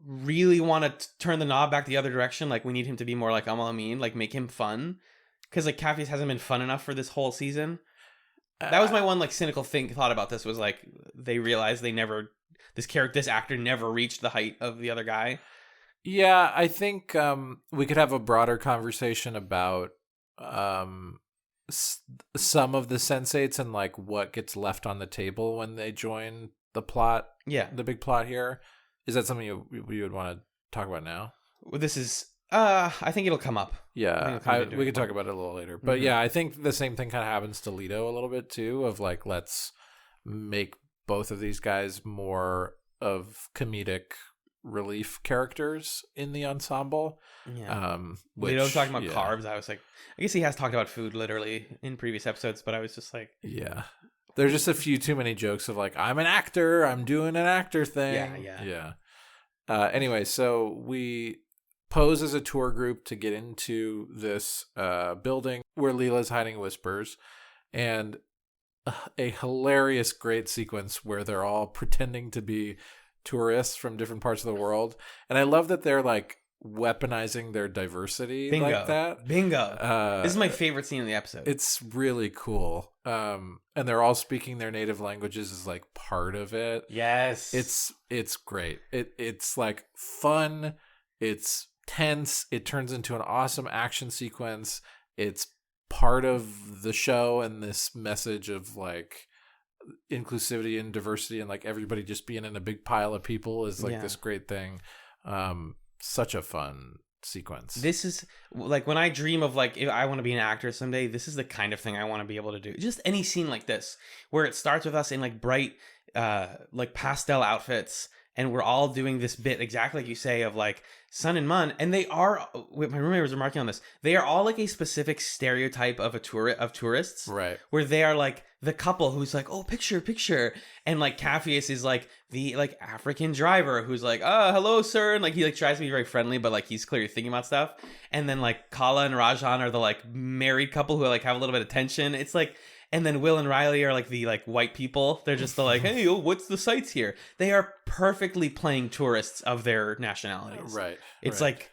really want to turn the knob back the other direction? Like we need him to be more like Amin, like make him fun? Because like Capheus hasn't been fun enough for this whole season. That was my one like cynical thought about this, was like they realized this actor never reached the height of the other guy. Yeah, I think we could have a broader conversation about some of the Sense8s and like what gets left on the table when they join the plot. Yeah. The big plot here. Is that something you would want to talk about now? Well, this is I think it'll come up. Yeah, we could talk about it a little later. But yeah, I think the same thing kind of happens to Leto a little bit too, of like, let's make both of these guys more of comedic relief characters in the ensemble. Yeah. Leto talking about carbs. I was like, I guess he has talked about food literally in previous episodes, but I was just like, yeah. There's just a few too many jokes of like, I'm an actor, I'm doing an actor thing. Yeah. Anyway, so we pose as a tour group to get into this building where Leela's hiding Whispers, and a hilarious, great sequence where they're all pretending to be tourists from different parts of the world. And I love that they're like weaponizing their diversity. Bingo. Like that. Bingo. This is my favorite scene in the episode. It's really cool. And they're all speaking their native languages as like part of it. Yes. It's great. It's like fun. It's tense. It turns into an awesome action sequence. It's part of the show and this message of like inclusivity and diversity and like everybody just being in a big pile of people is like this great thing. Such a fun sequence. This is like when I dream of like if I want to be an actor someday, this is the kind of thing I want to be able to do. Just any scene like this where it starts with us in like bright like pastel outfits, and we're all doing this bit exactly like you say of like Sun and Mun, and they are, my roommate was remarking on this, they are all like a specific stereotype of tourists, right? Where they are like the couple who's like, oh, picture, and like Capheus is like the like African driver who's like, oh, hello sir, and like he like tries to be very friendly, but like he's clearly thinking about stuff. And then like Kala and Rajan are the like married couple who like have a little bit of tension. It's like, And then Will and Riley are like the like white people. They're just the like, hey, what's the sights here? They are perfectly playing tourists of their nationalities. Right. It's like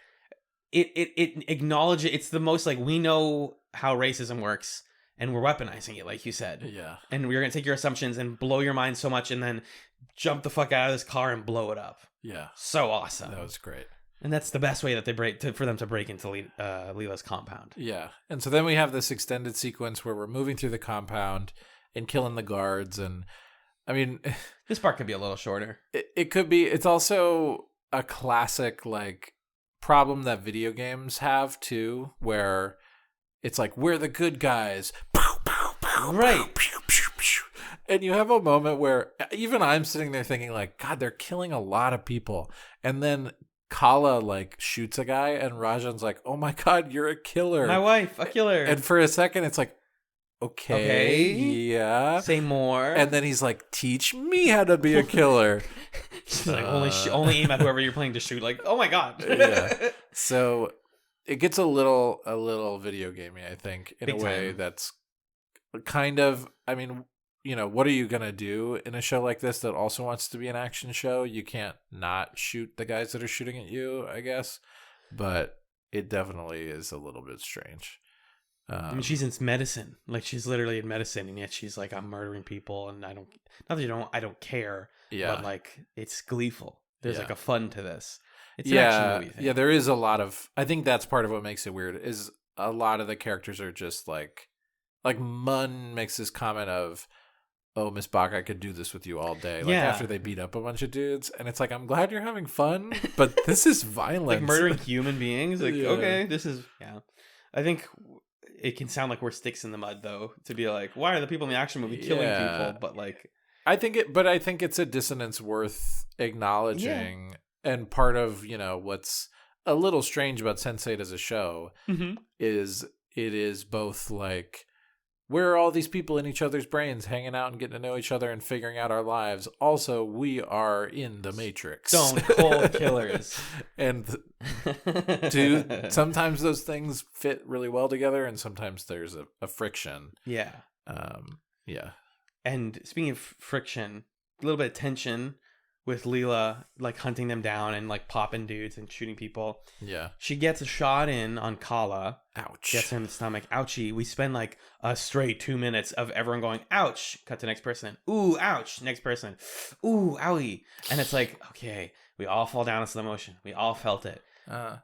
it acknowledges. It's the most like, we know how racism works, and we're weaponizing it, like you said. Yeah. And we're gonna take your assumptions and blow your mind so much, and then jump the fuck out of this car and blow it up. Yeah. So awesome. That was great. And that's the best way that they for them to break into Leela's compound. Yeah. And so then we have this extended sequence where we're moving through the compound and killing the guards. And I mean, this part could be a little shorter. It could be. It's also a classic like problem that video games have too, where it's like, we're the good guys. Right. And you have a moment where even I'm sitting there thinking like, God, they're killing a lot of people. And then Kala like shoots a guy and Rajan's like, oh my God, you're a killer. My wife, a killer. And for a second it's like, okay, yeah. Say more. And then he's like, teach me how to be a killer. She's like, only aim at whoever you're playing to shoot. Like, oh my God. Yeah. So it gets a little video gamey, I think, in Big a way time. that's kind of, I mean, you know, what are you going to do in a show like this that also wants to be an action show? You can't not shoot the guys that are shooting at you, I guess. But it definitely is a little bit strange. I mean, she's in medicine. Like, she's literally in medicine, and yet she's like, I'm murdering people, and I don't care. Yeah. But like, it's gleeful. There's Yeah. like a fun to this. It's an action movie thing. Yeah, there is a lot of, I think that's part of what makes it weird, is a lot of the characters are just like Munn makes this comment of, oh, Miss Bach, I could do this with you all day. Like, after they beat up a bunch of dudes. And it's like, I'm glad you're having fun, but this is violence. Like murdering human beings. Like, Yeah. okay, this is, yeah. I think it can sound like we're sticks in the mud, though, to be like, why are the people in the action movie killing people? But like, I think it's a dissonance worth acknowledging. Yeah. And part of, you know, what's a little strange about Sense8 as a show is it is both like, where are all these people in each other's brains hanging out and getting to know each other and figuring out our lives? Also, we are in the Matrix. Stone cold killers. And sometimes those things fit really well together, and sometimes there's a friction. Yeah. Yeah. And speaking of friction, a little bit of tension with Leela, like hunting them down and like popping dudes and shooting people. Yeah. She gets a shot in on Kala. Ouch. Gets her in the stomach. Ouchie. We spend like a straight 2 minutes of everyone going, ouch. Cut to next person. Ooh, ouch. Next person. Ooh, owie. And it's like, okay, we all fall down in slow motion. We all felt it.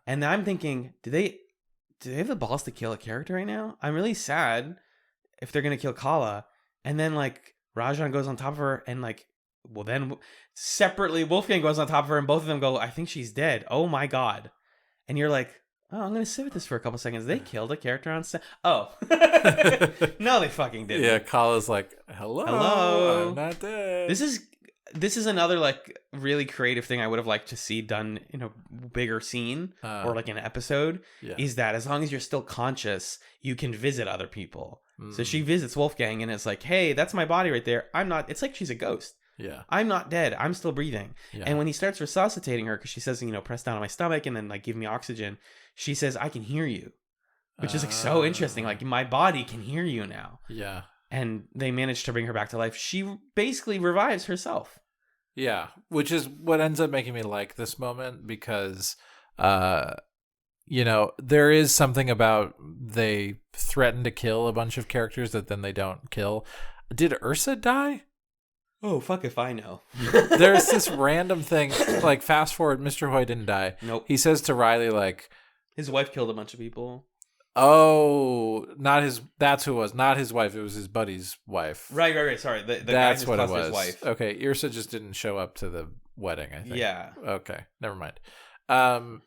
And I'm thinking, do they have the balls to kill a character right now? I'm really sad if they're going to kill Kala. And then like Rajan goes on top of her and like, well, then separately, Wolfgang goes on top of her, and both of them go, I think she's dead. Oh, my God. And you're like, oh, I'm going to sit with this for a couple seconds. They killed a character on set. Oh. No, they fucking didn't. Yeah, Kala's like, hello. I'm not dead. This is another, like, really creative thing I would have liked to see done in a bigger scene or, like, an episode, is that as long as you're still conscious, you can visit other people. So she visits Wolfgang, and it's like, hey, that's my body right there. I'm not. It's like she's a ghost. Yeah. I'm not dead. I'm still breathing. Yeah. And when he starts resuscitating her, because she says, you know, press down on my stomach and then like give me oxygen, she says, I can hear you, which is like so interesting. Like my body can hear you now. Yeah. And they manage to bring her back to life. She basically revives herself. Yeah. Which is what ends up making me like this moment because, you know, there is something about they threaten to kill a bunch of characters that then they don't kill. Did Ursa die? Oh, fuck if I know. There's this random thing, like fast forward, Mr. Hoy didn't die. Nope. He says to Riley, like... His wife killed a bunch of people. Oh, that's who it was. Not his wife, it was his buddy's wife. Right. Sorry. The that's guy what it was. was. Wife. Okay, Ursa just didn't show up to the wedding, I think. Yeah. Okay, never mind.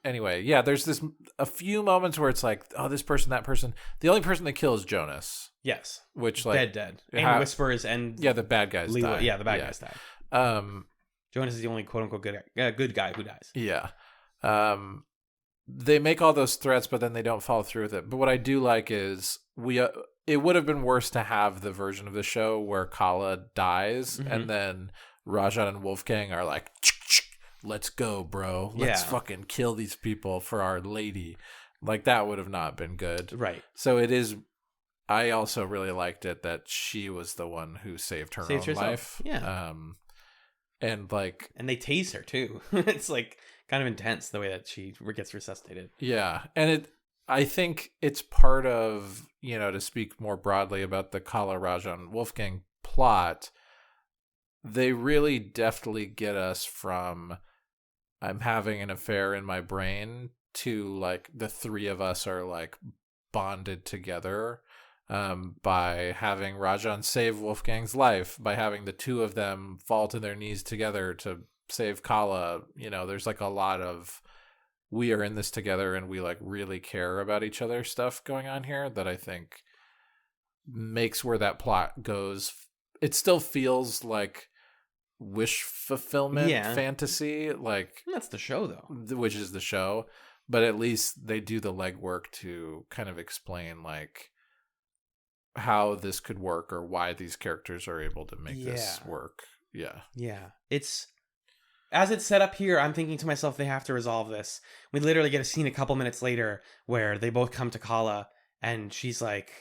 Anyway, yeah, there's a few moments where it's like, oh, this person, that person. The only person they kill is Jonas. Yes. Which like dead. And Whispers and the bad guys die. Yeah, the bad guys die. Jonas is the only quote unquote good guy who dies. Yeah. They make all those threats, but then they don't follow through with it. But what I do like is it would have been worse to have the version of the show where Kala dies and then Rajan and Wolfgang are like, let's go, bro. Let's fucking kill these people for our lady. Like, that would have not been good. Right. So it is, I also really liked it that she was the one who saved her own life. Yeah. And like, and they tase her too. It's like kind of intense the way that she gets resuscitated. Yeah, and I think it's part of, to speak more broadly about the Kala, Rajan, Wolfgang plot. They really deftly get us from I'm having an affair in my brain to like the three of us are like bonded together by having Rajan save Wolfgang's life, by having the two of them fall to their knees together to save Kala. There's like a lot of we are in this together and we like really care about each other stuff going on here that I think makes where that plot goes. It still feels like wish fulfillment fantasy, like that's the show though, which is the show, but at least they do the legwork to kind of explain like how this could work or why these characters are able to make this work. Yeah. It's as it's set up here, I'm thinking to myself, they have to resolve this. We literally get a scene a couple minutes later where they both come to Kala and she's like,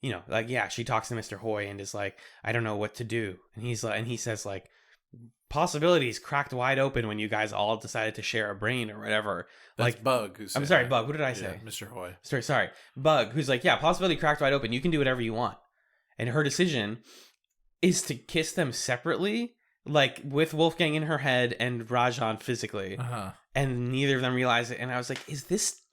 she talks to Mr. Hoy and is like, I don't know what to do. And he's like, and he says like, possibilities cracked wide open when you guys all decided to share a brain or whatever. That's like Bug. I'm sorry, Bug. What did I say? Mr. Hoy. Sorry. Bug, who's like, possibility cracked wide open. You can do whatever you want. And her decision is to kiss them separately, like with Wolfgang in her head and Rajan physically. And neither of them realize it. And I was like,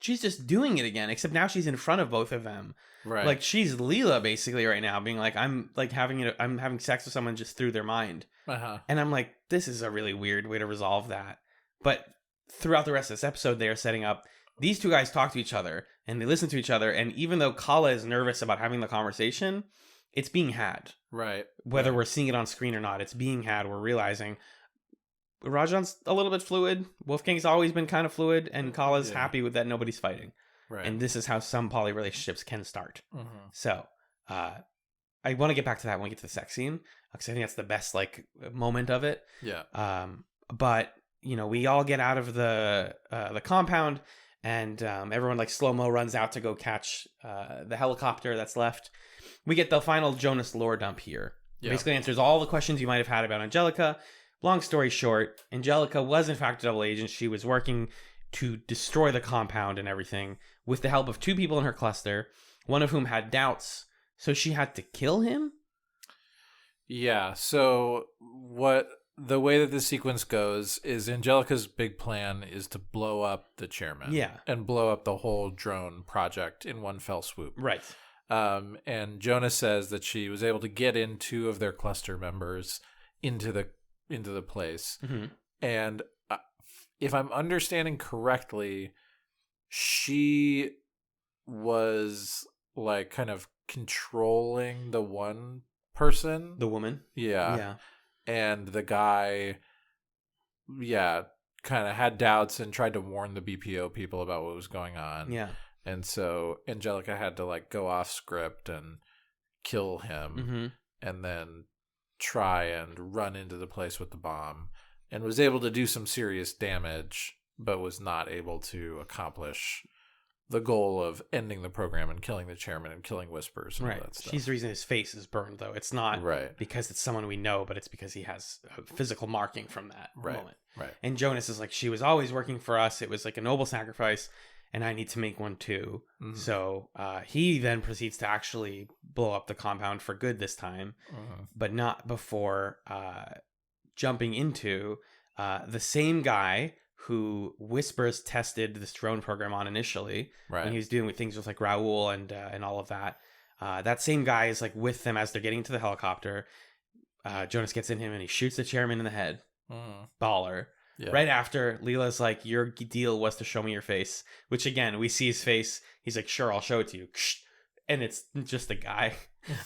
she's just doing it again, except now she's in front of both of them. Right. Like she's Leela basically right now, being like, I'm having sex with someone just through their mind. And I'm like, this is a really weird way to resolve that. But throughout the rest of this episode, they are setting up these two guys talk to each other and they listen to each other. And even though Kala is nervous about having the conversation, it's being had. Right. Whether we're seeing it on screen or not, it's being had. We're realizing Rajan's a little bit fluid. Wolfgang's always been kind of fluid. And Kala's happy with that nobody's fighting. Right. And this is how some poly relationships can start. So, I want to get back to that when we get to the sex scene, because I think that's the best like moment of it. Yeah. But we all get out of the compound, and everyone like slow-mo runs out to go catch the helicopter that's left. We get the final Jonas lore dump here. Yeah. Basically answers all the questions you might have had about Angelica. Long story short, Angelica was in fact a double agent. She was working to destroy the compound and everything with the help of two people in her cluster, one of whom had doubts. So she had to kill him? Yeah, so the way that this sequence goes is Angelica's big plan is to blow up the chairman. Yeah. And blow up the whole drone project in one fell swoop. Right. And Jonas says that she was able to get in two of their cluster members into the place. And if I'm understanding correctly, she was like kind of controlling the one person, the woman. Yeah. And the guy kind of had doubts and tried to warn the BPO people about what was going on. Yeah. And so Angelica had to like go off script and kill him and then try and run into the place with the bomb, and was able to do some serious damage, but was not able to accomplish the goal of ending the program and killing the chairman and killing Whispers and all that stuff. She's the reason his face is burned, though. It's not because it's someone we know, but it's because he has a physical marking from that moment. Right. And Jonas is like, she was always working for us. It was like a noble sacrifice, and I need to make one too. So he then proceeds to actually blow up the compound for good this time, but not before jumping into the same guy who Whispers tested this drone program on initially when he was doing things with like Raoul and all of that. That same guy is like with them as they're getting to the helicopter. Jonas gets in him and he shoots the chairman in the head. Baller. Yeah. Right after, Leela's like, your deal was to show me your face, which again, we see his face. He's like, sure, I'll show it to you. And it's just a guy.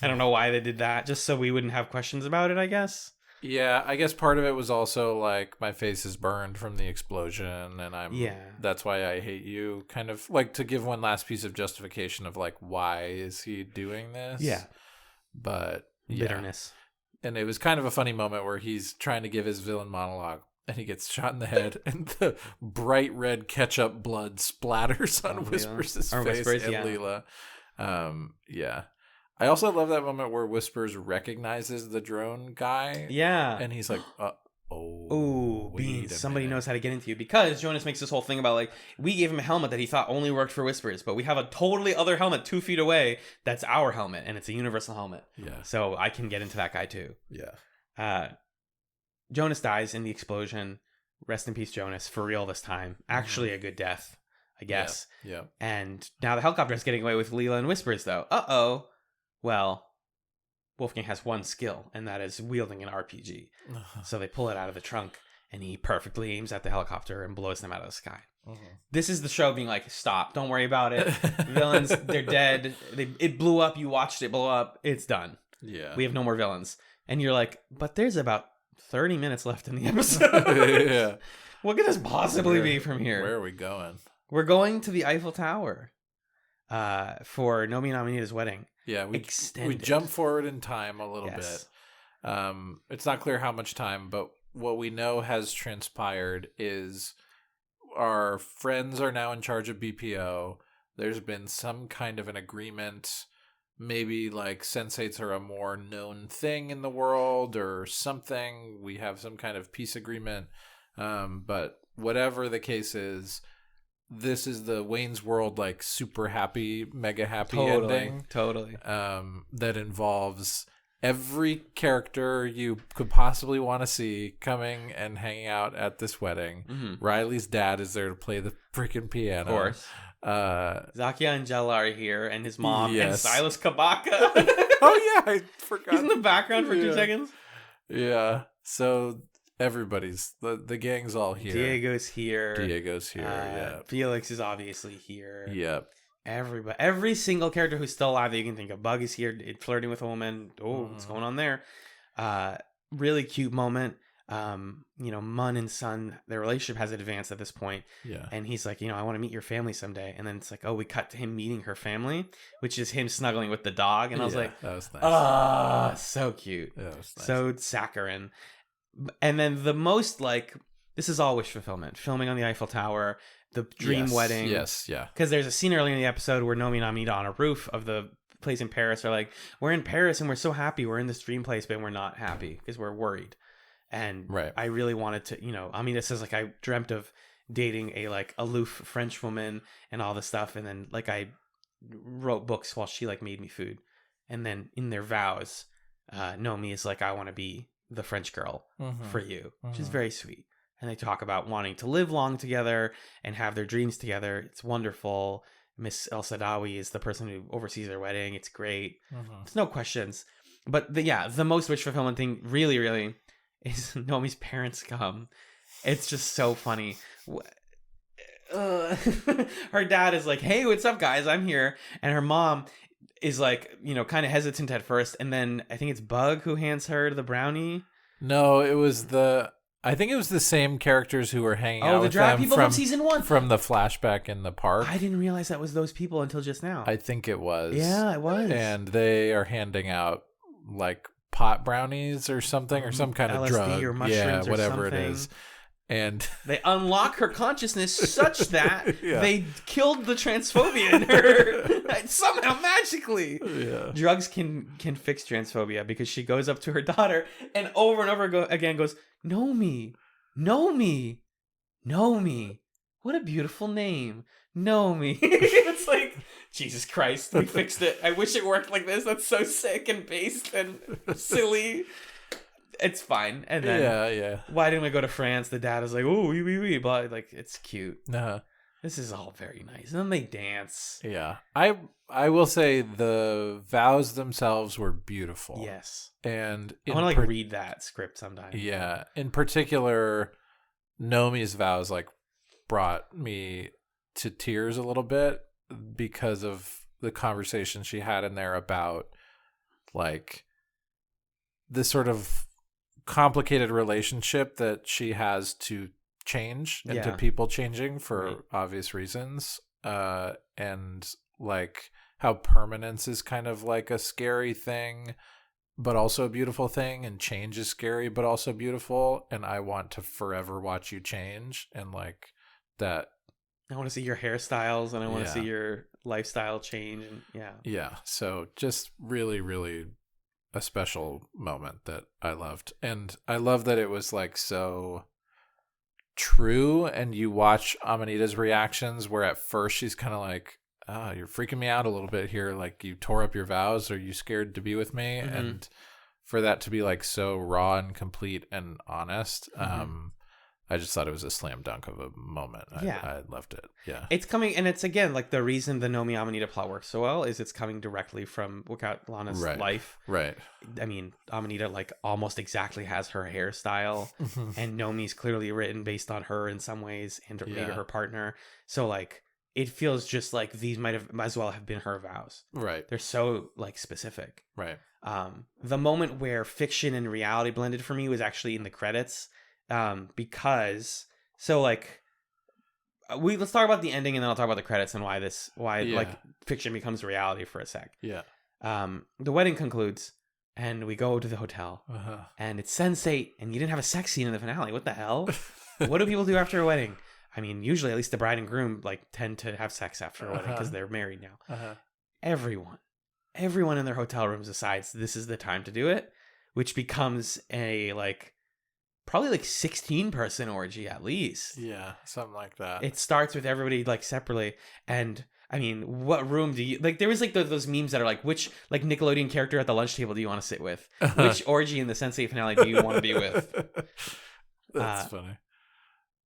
I don't know why they did that, just so we wouldn't have questions about it, I guess. Yeah, I guess part of it was also like my face is burned from the explosion and that's why I hate you, kind of like to give one last piece of justification of like, why is he doing this? Yeah. But bitterness. And it was kind of a funny moment where he's trying to give his villain monologue and he gets shot in the head and the bright red ketchup blood splatters on Whispers' face and Leela. I also love that moment where Whispers recognizes the drone guy. Yeah. And he's like, Beans, somebody knows how to get into you. Because Jonas makes this whole thing about, like, we gave him a helmet that he thought only worked for Whispers, but we have a totally other helmet 2 feet away that's our helmet, and it's a universal helmet. Yeah. So I can get into that guy too. Yeah. Jonas dies in the explosion. Rest in peace, Jonas. For real this time. Actually a good death, I guess. Yeah. And now the helicopter is getting away with Leela and Whispers, though. Uh-oh. Well, Wolfgang has one skill, and that is wielding an RPG. So they pull it out of the trunk, and he perfectly aims at the helicopter and blows them out of the sky. This is the show being like, stop, don't worry about it. Villains, they're dead. It blew up. You watched it blow up. It's done. Yeah. We have no more villains. And you're like, but there's about 30 minutes left in the episode. Yeah. What could this possibly be from here? Where are we going? We're going to the Eiffel Tower for Nomi and Amanita's wedding. Yeah, we jump forward in time a little bit. It's not clear how much time, but what we know has transpired is our friends are now in charge of BPO. There's been some kind of an agreement. Maybe like Sense8s are a more known thing in the world or something. We have some kind of peace agreement. But whatever the case is, this is the Wayne's World, like, super happy, mega happy ending. Totally. That involves every character you could possibly want to see coming and hanging out at this wedding. Riley's dad is there to play the freaking piano. Of course. Zakia and Jella are here, and his mom, and Silas Kabaka. Oh, yeah, I forgot. He's in the background for 2 seconds. Yeah. So everybody's, the gang's all here. Diego's here. Yeah. Felix is obviously here. Yep. Everybody, every single character who's still alive that you can think of. Bug is here, flirting with a woman. What's going on there? Really cute moment. Mun and Sun, their relationship has advanced at this point. Yeah. And he's like, I want to meet your family someday. And then it's like, we cut to him meeting her family, which is him snuggling with the dog. And I was like, that was nice. So cute. That was nice. So saccharine. And then the most, like, this is all wish fulfillment. Filming on the Eiffel Tower, the dream wedding. Yes, yeah. Because there's a scene early in the episode where Nomi and Amita on a roof of the place in Paris are like, we're in Paris and we're so happy. We're in this dream place, but we're not happy because we're worried. And I really wanted to, Amita says, like, I dreamt of dating a, like, aloof French woman and all this stuff. And then, like, I wrote books while she, like, made me food. And then in their vows, Nomi is like, I want to be the French girl for you, which is very sweet. And they talk about wanting to live long together and have their dreams together. It's wonderful. Miss El Sadawi is the person who oversees their wedding. It's great. There's no questions. But the most wish fulfillment thing really, really is Nomi's parents come. It's just so funny. Her dad is like, hey, what's up, guys? I'm here. And her mom is like, kind of hesitant at first. And then I think it's Bug who hands her the brownie. No, I think it was the same characters who were hanging out with them. Oh, the drag people from season 1. From the flashback in the park. I didn't realize that was those people until just now. I think it was. Yeah, it was. And they are handing out, like, pot brownies or something, or some kind of LSD drug. Or mushrooms or whatever something. it is. And they unlock her consciousness such that they killed the transphobia in her somehow magically. Yeah. Drugs can fix transphobia because she goes up to her daughter and over again goes, Nomi, Nomi, Nomi. What a beautiful name, Nomi. It's like, Jesus Christ, we fixed it. I wish it worked like this. That's so sick and based and silly. It's fine. And then, why didn't we go to France? The dad is like, oh, oui, but like, it's cute. This is all very nice. And then they dance. Yeah. I will say the vows themselves were beautiful. Yes. And I want to read that script sometime. Yeah. In particular, Nomi's vows like brought me to tears a little bit because of the conversation she had in there about like this sort of complicated relationship that she has to change into people changing for obvious reasons, and like how permanence is kind of like a scary thing but also a beautiful thing, and change is scary but also beautiful, and I want to forever watch you change, and like that I want to see your hairstyles and I want to see your lifestyle change. And Yeah. So just really, really a special moment that I loved. And I love that it was like so true. And you watch Amanita's reactions where at first she's kind of like, oh, you're freaking me out a little bit here. Like you tore up your vows. Are you scared to be with me? Mm-hmm. And for that to be like so raw and complete and honest, I just thought it was a slam dunk of a moment. I loved it. Yeah. It's coming, and it's again like the reason the Nomi Amanita plot works so well is it's coming directly from Lana's life. Right. I mean, Amanita like almost exactly has her hairstyle, and Nomi's clearly written based on her in some ways, and maybe her partner. So like it feels just like these might as well have been her vows. Right. They're so like specific. Right. The moment where fiction and reality blended for me was actually in the credits. Because so like let's talk about the ending and then I'll talk about the credits and why like fiction becomes reality for a sec. Yeah. The wedding concludes and we go to the hotel and it's Sense8 and you didn't have a sex scene in the finale. What the hell? What do people do after a wedding? I mean, usually at least the bride and groom like tend to have sex after a wedding because they're married now. Everyone in their hotel rooms decides this is the time to do it, which becomes a like probably like 16-person orgy at least. Yeah, something like that. It starts with everybody like separately, and I mean, what room do you like? There was like those memes that are like, which like Nickelodeon character at the lunch table do you want to sit with? Which orgy in the Sense8 finale do you want to be with? That's funny.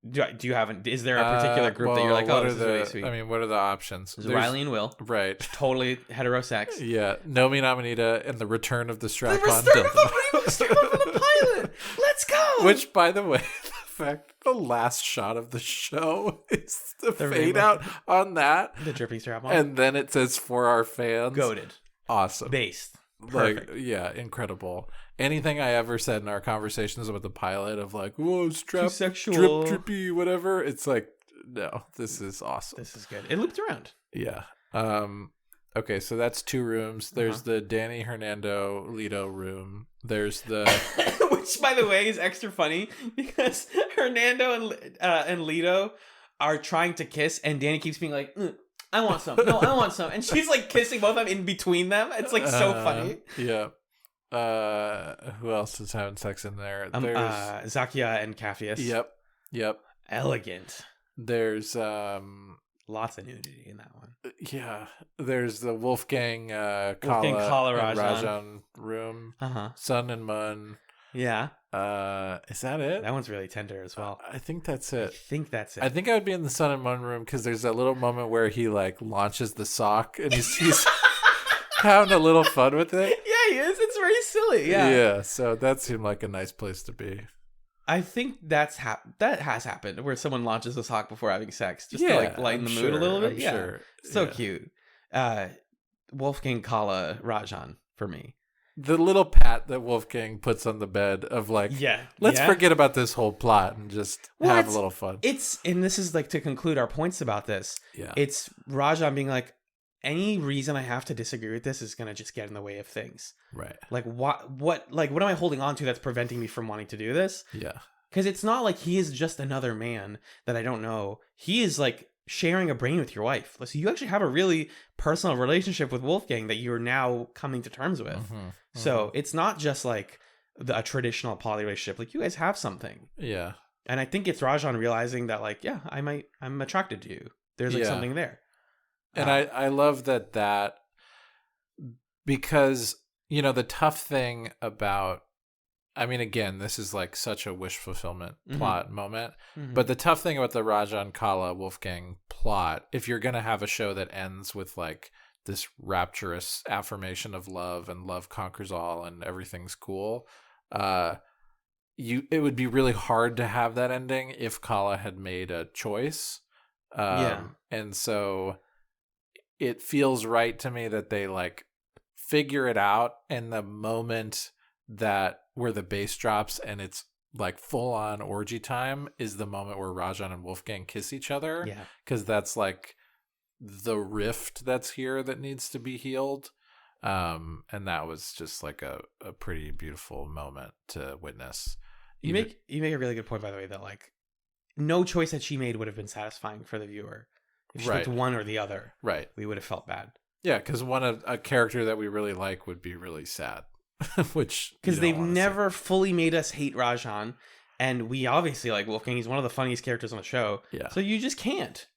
Do you have? Is there a particular group that you're like, oh, this is really sweet? I mean, what are the options? There's Riley and Will, right? Totally heterosex. Yeah, Nomi and Amanita and the return of the strap-on. The strap-on from the pilot. Let's go. Which, by the way, the fact the last shot of the show is the fade rainbow out on that, the dripping strap-on, and then it says for our fans. Goated. Awesome. Based. Perfect. Like, yeah, incredible. Anything I ever said in our conversations about the pilot of like, whoa, strap, drip, drippy, whatever. It's like, no, this is awesome. This is good. It looped around. Yeah. Okay, so that's 2 rooms. There's the Danny Hernando Lido room. There's the which, by the way, is extra funny because Hernando and Lido are trying to kiss, and Danny keeps being like, I want some. No, I want some. And she's like kissing both of them in between them. It's like so funny. Yeah. Who else is having sex in there? There's Zakia and Cassius. Yep. Elegant. There's lots of nudity in that one. Yeah. There's the Wolfgang Kala Rajan room. Sun and Mun. Yeah. Is that it? That one's really tender as well. I think that's it. I think I would be in the Sun and Mun room because there's that little moment where he like launches the sock and he's having a little fun with it. Yeah, he is. It's very silly. Yeah. Yeah. So that seemed like a nice place to be. I think that has happened where someone launches a sock before having sex just to like lighten the mood a little bit. Sure. So cute. Wolfgang Kala Rajan for me. The little pat that Wolfgang puts on the bed of like, let's forget about this whole plot and just have a little fun. And this is like to conclude our points about this. Yeah. It's Rajan being like, any reason I have to disagree with this is going to just get in the way of things. Right. Like what am I holding on to that's preventing me from wanting to do this? Yeah. Because it's not like he is just another man that I don't know. He is like sharing a brain with your wife. So you actually have a really personal relationship with Wolfgang that you're now coming to terms with. So it's not just like a traditional poly relationship. Like you guys have something. Yeah. And I think it's Rajan realizing that like, I'm attracted to you. There's like something there. And I love that because, you know, the tough thing about, I mean, again, this is like such a wish fulfillment plot moment, but the tough thing about the Rajan Kala Wolfgang plot, if you're going to have a show that ends with like this rapturous affirmation of love and love conquers all and everything's cool, it would be really hard to have that ending if Kala had made a choice. And so it feels right to me that they like figure it out, and the moment that where the bass drops and it's like full on orgy time is the moment where Rajan and Wolfgang kiss each other. Yeah. Because that's like the rift that's here that needs to be healed. And that was just like a pretty beautiful moment to witness. You make a really good point, by the way, that like no choice that she made would have been satisfying for the viewer. If she Right. picked one or the other, Right. we would have felt bad. Yeah, because a character that we really like would be really sad, which Because you don't they've wanna see. never fully made us hate Rajan, and we obviously like Wolfgang. He's one of the funniest characters on the show. Yeah. So you just can't.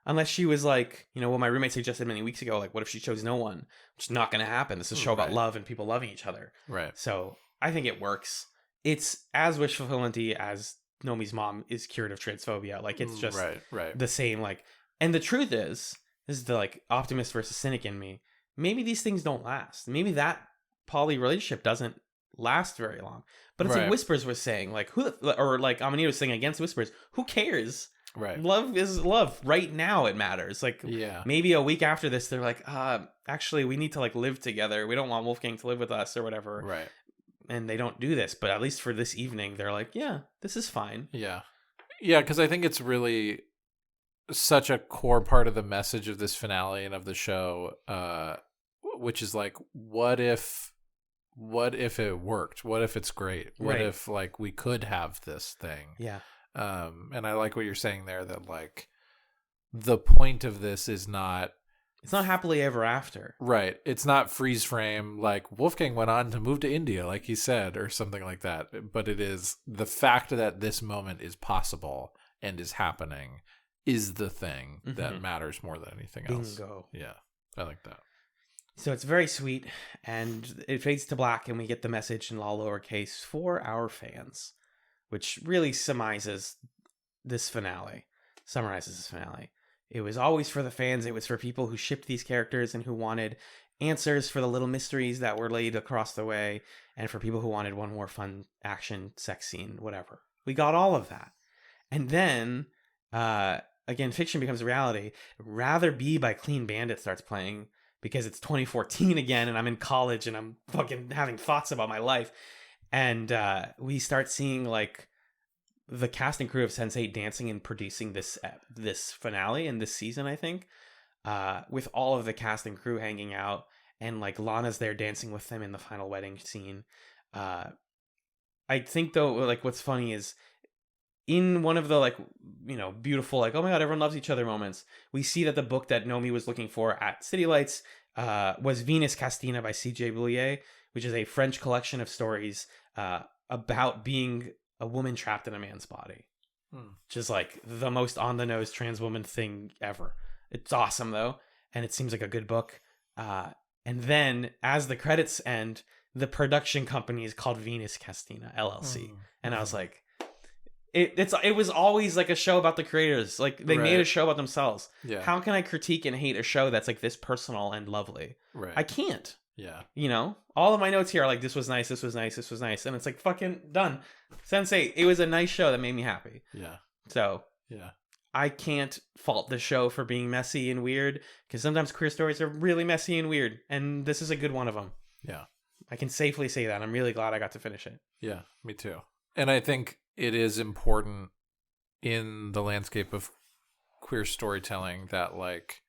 Unless she was like, what my roommate suggested many weeks ago, like, what if she chose no one? Which is not going to happen. This is a show about love and people loving each other. Right. So I think it works. It's as wish fulfillant-y as Nomi's mom is cured of transphobia. Like, it's just right. the same. Like, and the truth is, this is the like optimist versus cynic in me. Maybe these things don't last. Maybe that poly relationship doesn't last very long. But it's like Whispers was saying, like, or like Amani was saying against Whispers, who cares? Right. Love is love. Right now it matters. Like, maybe a week after this, they're like, actually, we need to like live together. We don't want Wolfgang to live with us or whatever. Right. And they don't do this. But at least for this evening, they're like, yeah, this is fine. Yeah. Yeah, because I think it's really such a core part of the message of this finale and of the show, which is like, what if it worked? What if it's great? What if like we could have this thing? Yeah. And I like what you're saying there, that like the point of this is not, it's not happily ever after. Right. It's not freeze frame like Wolfgang went on to move to India, like he said, or something like that. But it is the fact that this moment is possible and is happening is the thing that matters more than anything else. Bingo. Yeah. I like that. So it's very sweet, and it fades to black, and we get the message in all lowercase for our fans, which really summarizes this finale. It was always for the fans. It was for people who shipped these characters and who wanted answers for the little mysteries that were laid across the way, and for people who wanted one more fun action sex scene, whatever. We got all of that. And then, again, fiction becomes reality. Rather Be by Clean Bandit starts playing because it's 2014 again, and I'm in college and I'm fucking having thoughts about my life. And we start seeing like the cast and crew of Sense8 dancing and producing this finale and this season, I think, with all of the cast and crew hanging out, and like Lana's there dancing with them in the final wedding scene. I think though, like what's funny is in one of the like, beautiful, like, oh my God, everyone loves each other moments, we see that the book that Nomi was looking for at City Lights was Venus Castina by C.J. Boulier, which is a French collection of stories about being a woman trapped in a man's body. Which is like the most on the nose trans woman thing ever. It's awesome though, and it seems like a good book. And then as the credits end, the production company is called Venus Castina LLC, and I was like, it was always like a show about the creators. Like they made a show about themselves. Yeah. How can I critique and hate a show that's like this personal and lovely? Right. I can't. Yeah. All of my notes here are like, this was nice, this was nice, this was nice. And it's like, fucking done. Sense8, it was a nice show that made me happy. Yeah. So, yeah. I can't fault the show for being messy and weird, because sometimes queer stories are really messy and weird. And this is a good one of them. Yeah. I can safely say that. I'm really glad I got to finish it. Yeah, me too. And I think it is important in the landscape of queer storytelling that like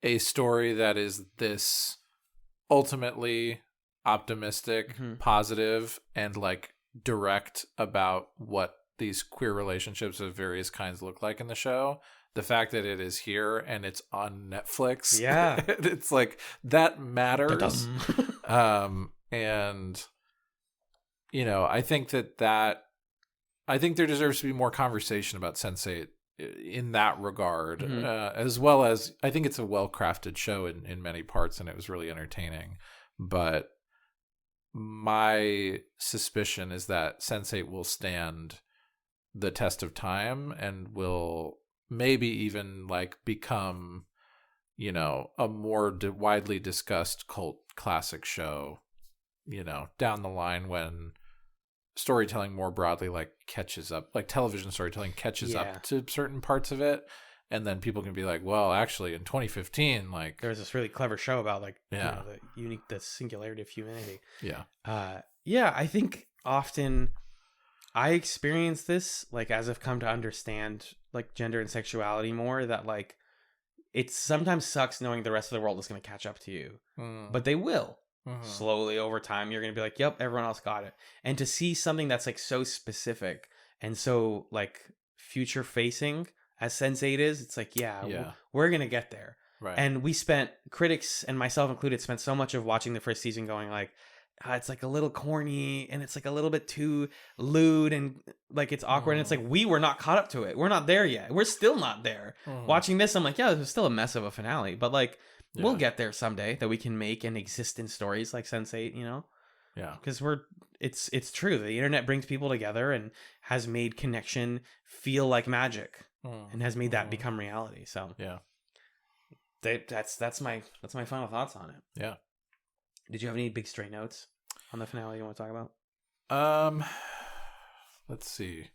a story that is this ultimately optimistic, positive, and like direct about what these queer relationships of various kinds look like in the show. The fact that it is here and it's on Netflix, it's like that matters. And I think there deserves to be more conversation about Sense8 in that regard, as well as I think it's a well-crafted show in many parts, and it was really entertaining. But my suspicion is that Sense8 will stand the test of time and will maybe even like become, a more widely discussed cult classic show, down the line when storytelling more broadly like catches up, like television storytelling catches up to certain parts of it, and then people can be like, well, actually in 2015 like there was this really clever show about like the singularity of humanity. I think often I experience this like as I've come to understand like gender and sexuality more, that like it sometimes sucks knowing the rest of the world is going to catch up to you, but they will. Slowly over time you're gonna be like, yep, everyone else got it. And to see something that's like so specific and so like future facing as Sense8 is, it's like, we're going to get there. Right. And critics and myself included, spent so much of watching the first season going like, it's like a little corny and it's like a little bit too lewd and like it's awkward. And it's like, we were not caught up to it. We're not there yet. We're still not there. Watching this, I'm like, this was still a mess of a finale. But like, we'll get there someday, that we can make and exist in stories like Sense8, you know? Yeah. Because it's true. The internet brings people together and has made connection feel like magic and has made that become reality. So yeah. That's my final thoughts on it. Yeah. Did you have any big stray notes on the finale you want to talk about? Let's see.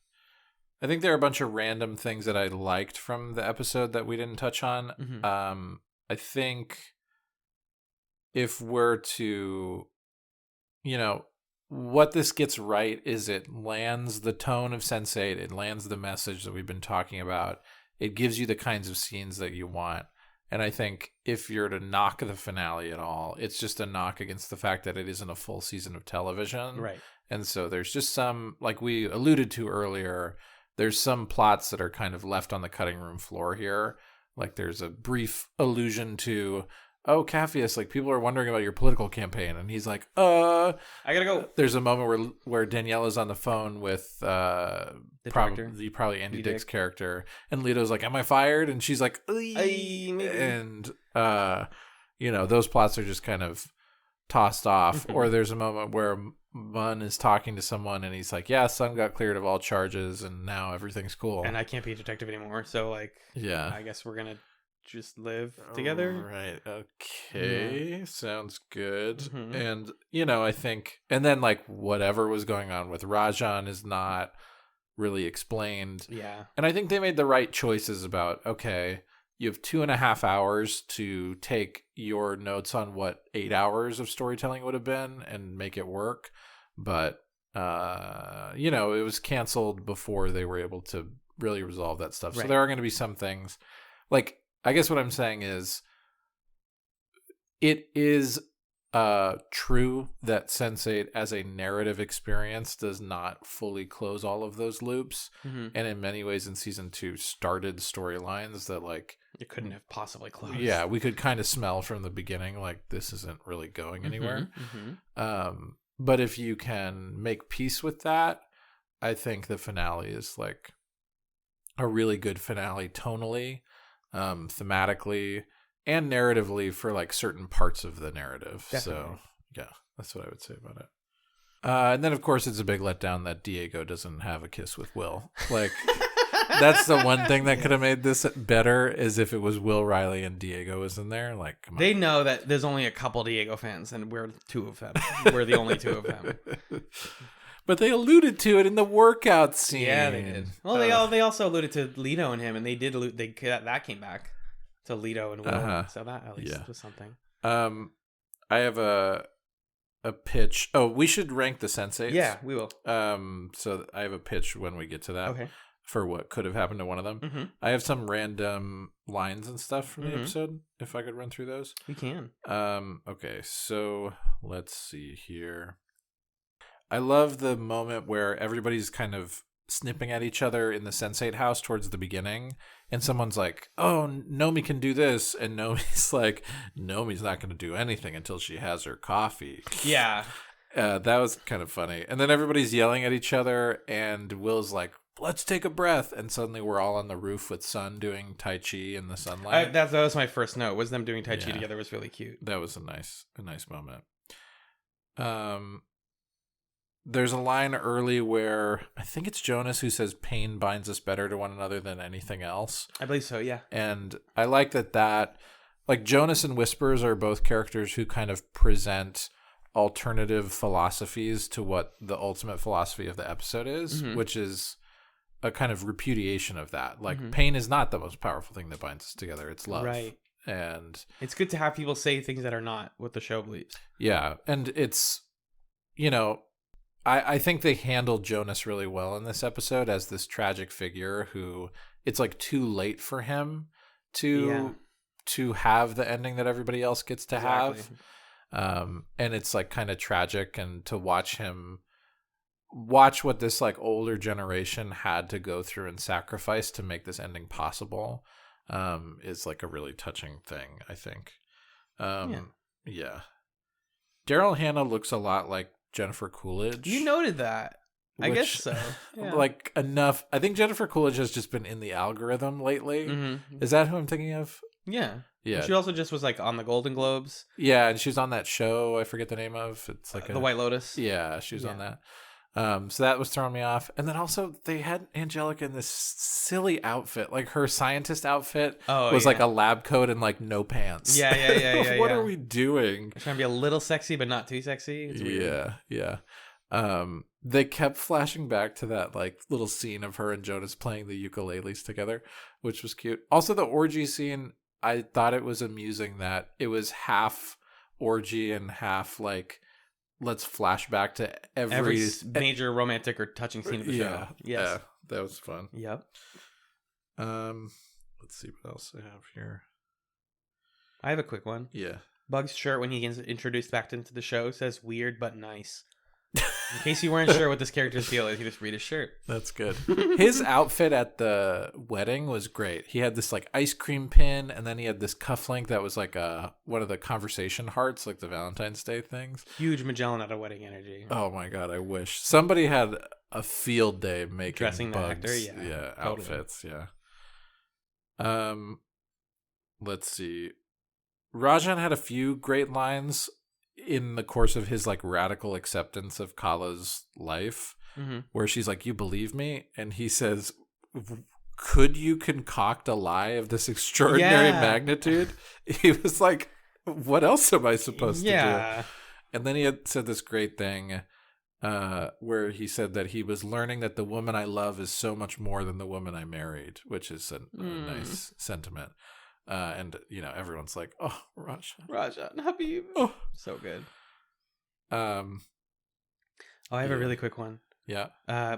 I think there are a bunch of random things that I liked from the episode that we didn't touch on. Mm-hmm. I think if we're to, what this gets right is it lands the tone of Sense8. It lands the message that we've been talking about. It gives you the kinds of scenes that you want. And I think if you're to knock the finale at all, it's just a knock against the fact that it isn't a full season of television. Right. And so there's just some, like we alluded to earlier, there's some plots that are kind of left on the cutting room floor here. Like there's a brief allusion to, Capheus, like people are wondering about your political campaign. And he's like, I gotta go. There's a moment where Daniela's on the phone with probably Andy Dick's character. And Leto's like, am I fired? And she's like, and, those plots are just kind of tossed off. Or there's a moment where Mun is talking to someone and he's like, Sun got cleared of all charges and now everything's cool. And I can't be a detective anymore. So like, I guess we're going to just live together. Right. Okay. Sounds good. And, I think, and then like whatever was going on with Rajan is not really explained. Yeah. And I think they made the right choices about, you have 2.5 hours to take your notes on what 8 hours of storytelling would have been and make it work. But, it was canceled before they were able to really resolve that stuff. Right. So there are going to be some things like, I guess what I'm saying is it is true that Sense8 as a narrative experience does not fully close all of those loops. And in many ways in season 2 started storylines that like it couldn't have possibly closed. Yeah, we could kind of smell from the beginning like this isn't really going anywhere. But if you can make peace with that, I think the finale is like a really good finale tonally, thematically, and narratively for like certain parts of the narrative. Definitely. So yeah, that's what I would say about it. And then of course it's a big letdown that Diego doesn't have a kiss with Will. Like that's the one thing that could have made this better is if it was Will Riley and Diego was in there. Like come on. They know that there's only a couple Diego fans and we're two of them. We're the only two of them. But they alluded to it in the workout scene. Yeah, they did. Well, they also alluded to Leto and him, and they did that came back to Leto and Will. So that at least was something. I have a pitch. Oh, we should rank the Sense8s. Yeah, we will. So I have a pitch when we get to that. Okay. For what could have happened to one of them. I have some random lines and stuff from the episode. If I could run through those, we can. Okay, so let's see here. I love the moment where everybody's kind of snipping at each other in the Sense8 house towards the beginning, and someone's like, "Oh, Nomi can do this," and Nomi's like, "Nomi's not going to do anything until she has her coffee." Yeah, that was kind of funny. And then everybody's yelling at each other, and Will's like, let's take a breath, and suddenly we're all on the roof with Sun doing Tai Chi in the sunlight. That was my first note. Was them doing Tai Chi together was really cute. That was a nice moment. There's a line early where I think it's Jonas who says pain binds us better to one another than anything else. I believe so, yeah. And I like that like Jonas and Whispers are both characters who kind of present alternative philosophies to what the ultimate philosophy of the episode is, which is a kind of repudiation of that. Like pain is not the most powerful thing that binds us together. It's love. Right. And it's good to have people say things that are not what the show believes. Yeah. And it's, I think they handled Jonas really well in this episode as this tragic figure who it's like too late for him to have the ending that everybody else gets to have. And it's like kind of tragic, and to watch him watch what this like older generation had to go through and sacrifice to make this ending possible is like a really touching thing, I think. Yeah. Daryl Hannah looks a lot like Jennifer Coolidge. You noted that. I guess so. Yeah. Like enough. I think Jennifer Coolidge has just been in the algorithm lately. Mm-hmm. Is that who I'm thinking of? Yeah. Yeah. She also just was like on the Golden Globes. Yeah, and she's on that show. I forget the name of. It's like The White Lotus. Yeah, she was on that. So that was throwing me off. And then also they had Angelica in this silly outfit. Like her scientist outfit was like a lab coat and like no pants. Yeah. What are we doing? They're trying to be a little sexy, but not too sexy. It's weird. Yeah. They kept flashing back to that like little scene of her and Jonas playing the ukuleles together, which was cute. Also the orgy scene, I thought it was amusing that it was half orgy and half like let's flash back to every major romantic or touching scene of the show. Yes. Yeah, that was fun. Yep. Let's see what else I have here. I have a quick one. Yeah. Bug's shirt when he gets introduced back into the show says weird but nice. In case you weren't sure what this character's deal is, you just read his shirt. That's good. His outfit at the wedding was great. He had this like ice cream pin, and then he had this cufflink that was like one of the conversation hearts, like the Valentine's Day things. Huge Magellan at a wedding energy. Oh my god, I wish somebody had a field day making dressing the Bugs, actor. Yeah, totally. Outfits. Yeah. Let's see. Rajan had a few great lines in the course of his like radical acceptance of Kala's life, where she's like, "You believe me?" And he says, "Could you concoct a lie of this extraordinary magnitude?" He was like, "What else am I supposed to do?" And then he had said this great thing where he said that he was learning that the woman I love is so much more than the woman I married, which is a nice sentiment. And you know, everyone's like, "Oh, Rajan, Habib, oh, so good." I have a really quick one. Yeah.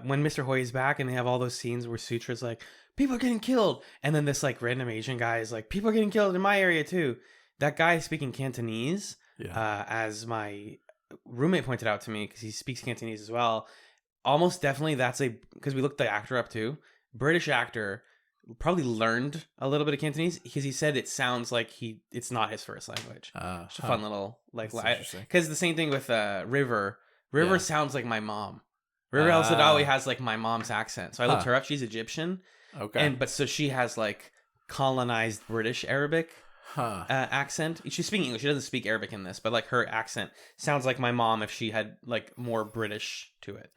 When Mr. Hoy is back, and they have all those scenes where Sutra's like, "People are getting killed," and then this like random Asian guy is like, "People are getting killed in my area too." That guy speaking Cantonese, as my roommate pointed out to me, because he speaks Cantonese as well. Almost definitely, because we looked the actor up too, British actor. Probably learned a little bit of Cantonese because he said it sounds like it's not his first language. It's a fun little like because the same thing with River sounds like my mom. River El Sadawi has like my mom's accent, so I looked her up. She's Egyptian, but so she has like colonized British Arabic accent. She's speaking English. She doesn't speak Arabic in this, but like her accent sounds like my mom if she had like more British to it.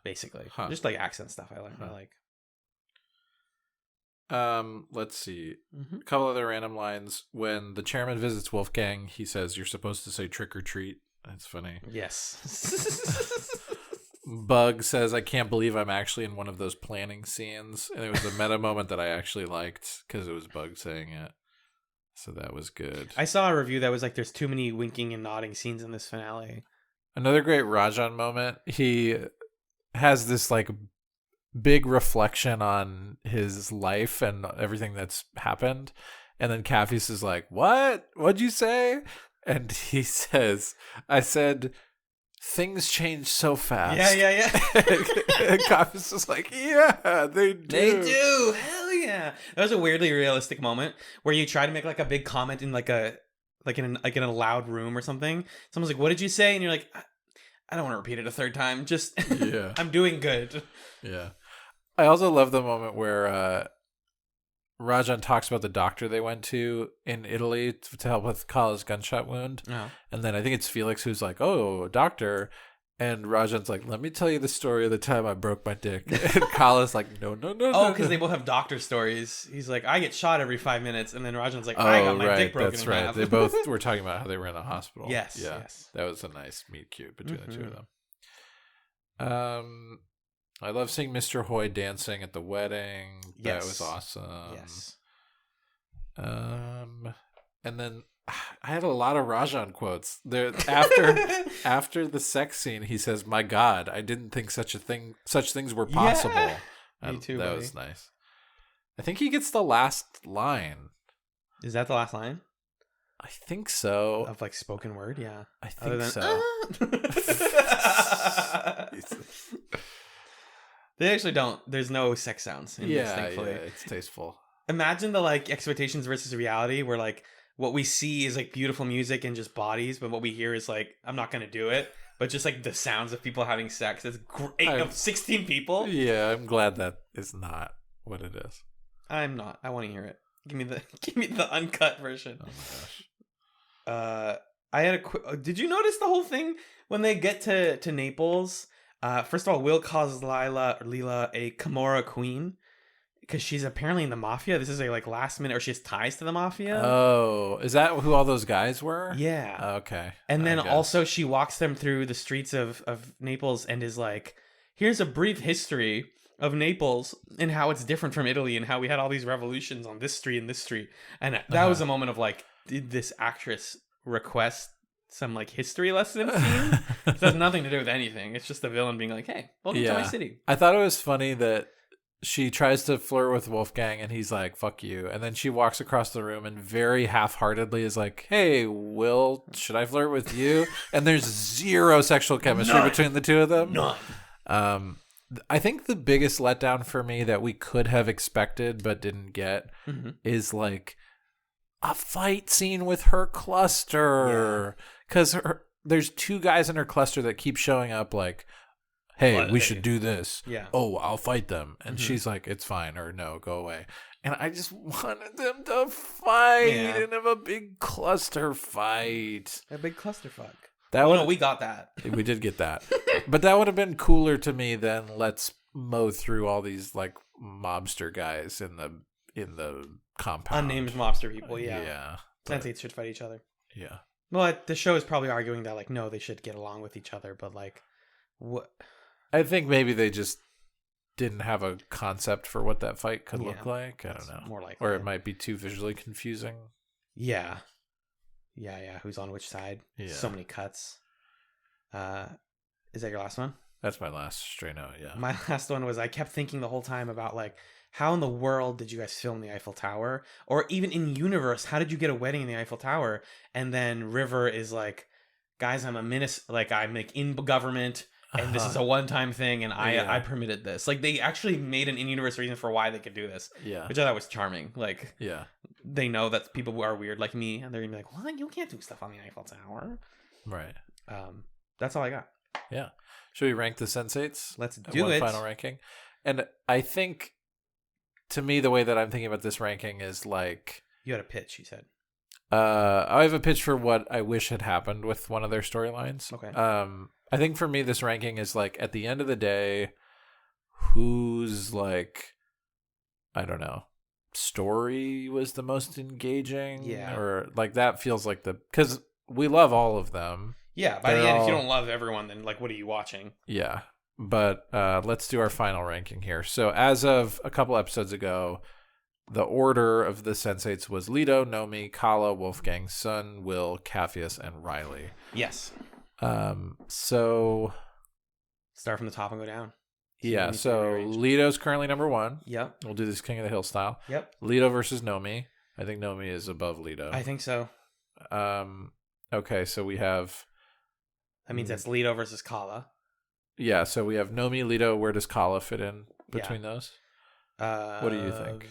Basically, just like accent stuff. I like. Let's see. A couple other random lines. When the chairman visits Wolfgang, he says, "You're supposed to say trick or treat." That's funny. Yes. Bug says, "I can't believe I'm actually in one of those planning scenes." And it was a meta moment that I actually liked because it was Bug saying it. So that was good. I saw a review that was like, there's too many winking and nodding scenes in this finale. Another great Rajan moment. He has this like big reflection on his life and everything that's happened, and then Kaffis is like, what'd you say? And he says, "I said things change so fast." Yeah. And Kaffis is like, "Yeah, they do. Hell yeah." That was a weirdly realistic moment where you try to make like a big comment in in a loud room or something. Someone's like, "What did you say?" And you're like, I don't want to repeat it a third time. Just I'm doing good. Yeah. I also love the moment where Rajan talks about the doctor they went to in Italy to help with Kala's gunshot wound. Oh. And then I think it's Felix who's like, "Oh, doctor." And Rajan's like, "Let me tell you the story of the time I broke my dick." And Kala's like, no. Oh, because they both have doctor stories. He's like, "I get shot every 5 minutes." And then Rajan's like, "I got my dick broken." That's right. Half. They both were talking about how they were in a hospital. Yes. That was a nice meet cute between the two of them. I love seeing Mr. Hoy dancing at the wedding. That was awesome. Yes. And then I had a lot of Rajan quotes. There after the sex scene, he says, "My God, I didn't think such things were possible." Me too. That was nice. I think he gets the last line. Is that the last line? I think so. Of like spoken word, yeah. I think so. Jesus. They actually don't. There's no sex sounds in this, thankfully. Yeah, it's tasteful. Imagine the like expectations versus reality, where like what we see is like beautiful music and just bodies, but what we hear is like, I'm not gonna do it, but just like the sounds of people having sex. It's great. Of 16 people. Yeah, I'm glad that is not what it is. I'm not. I want to hear it. Give me the uncut version. Oh my gosh. I had a did you notice the whole thing when they get to Naples? First of all, Will calls Leela a Camorra queen because she's apparently in the mafia. This is a like last minute, or she has ties to the mafia. Oh, is that who all those guys were? Yeah. Okay. And then also she walks them through the streets of Naples and is like, here's a brief history of Naples and how it's different from Italy and how we had all these revolutions on this street and this street. And that was a moment of like, did this actress request some like history lesson scene? It has nothing to do with anything. It's just the villain being like, hey, welcome to my city. I thought it was funny that she tries to flirt with Wolfgang and he's like, fuck you. And then she walks across the room and very half-heartedly is like, hey, Will, should I flirt with you? And there's zero sexual chemistry between the two of them. None. I think the biggest letdown for me that we could have expected but didn't get is like a fight scene with her cluster. Because there's two guys in her cluster that keep showing up like, hey, we should do this. Yeah. Oh, I'll fight them. And she's like, it's fine, or no, go away. And I just wanted them to fight and have a big cluster fight. A big clusterfuck. No, we got that. We did get that. But that would have been cooler to me than let's mow through all these like mobster guys in the compound. Unnamed mobster people, yeah. Yeah. Sense8 should fight each other. Yeah. Well, the show is probably arguing that like, no, they should get along with each other, but like, what? I think maybe they just didn't have a concept for what that fight could look like. I don't know. More likely. Or it might be too visually confusing. Yeah. Yeah. Who's on which side? Yeah. So many cuts. Is that your last one? That's my last straight note, yeah. My last one was I kept thinking the whole time about like, how in the world did you guys film the Eiffel Tower? Or even in universe, how did you get a wedding in the Eiffel Tower? And then River is like, guys, I'm a minister, like I'm like in government, and this is a one-time thing, and I permitted this. Like they actually made an in-universe reason for why they could do this. Yeah. Which I thought was charming. Like, yeah, they know that people who are weird like me, and they're gonna be like, "What? You can't do stuff on the Eiffel Tower." Right. That's all I got. Yeah. Should we rank the Sense8s? Let's do one it. Final ranking. And I think, to me, the way that I'm thinking about this ranking is like, you had a pitch, you said. I have a pitch for what I wish had happened with one of their storylines. Okay. I think for me, this ranking is like, at the end of the day, whose like, I don't know, story was the most engaging? Yeah. Or like that feels like because we love all of them. Yeah. By the end, if you don't love everyone, then like, what are you watching? Yeah. But let's do our final ranking here. So as of a couple episodes ago, the order of the Sense8s was Leto, Nomi, Kala, Wolfgang, Sun, Will, Capheus, and Riley. Yes. So start from the top and go down. Yeah, so Leto's currently number 1. Yep. We'll do this King of the Hill style. Yep. Leto versus Nomi. I think Nomi is above Leto. I think so. Okay, so we have... That means that's Leto versus Kala. Yeah, so we have Nomi, Leto. Where does Kala fit in between those? What do you think?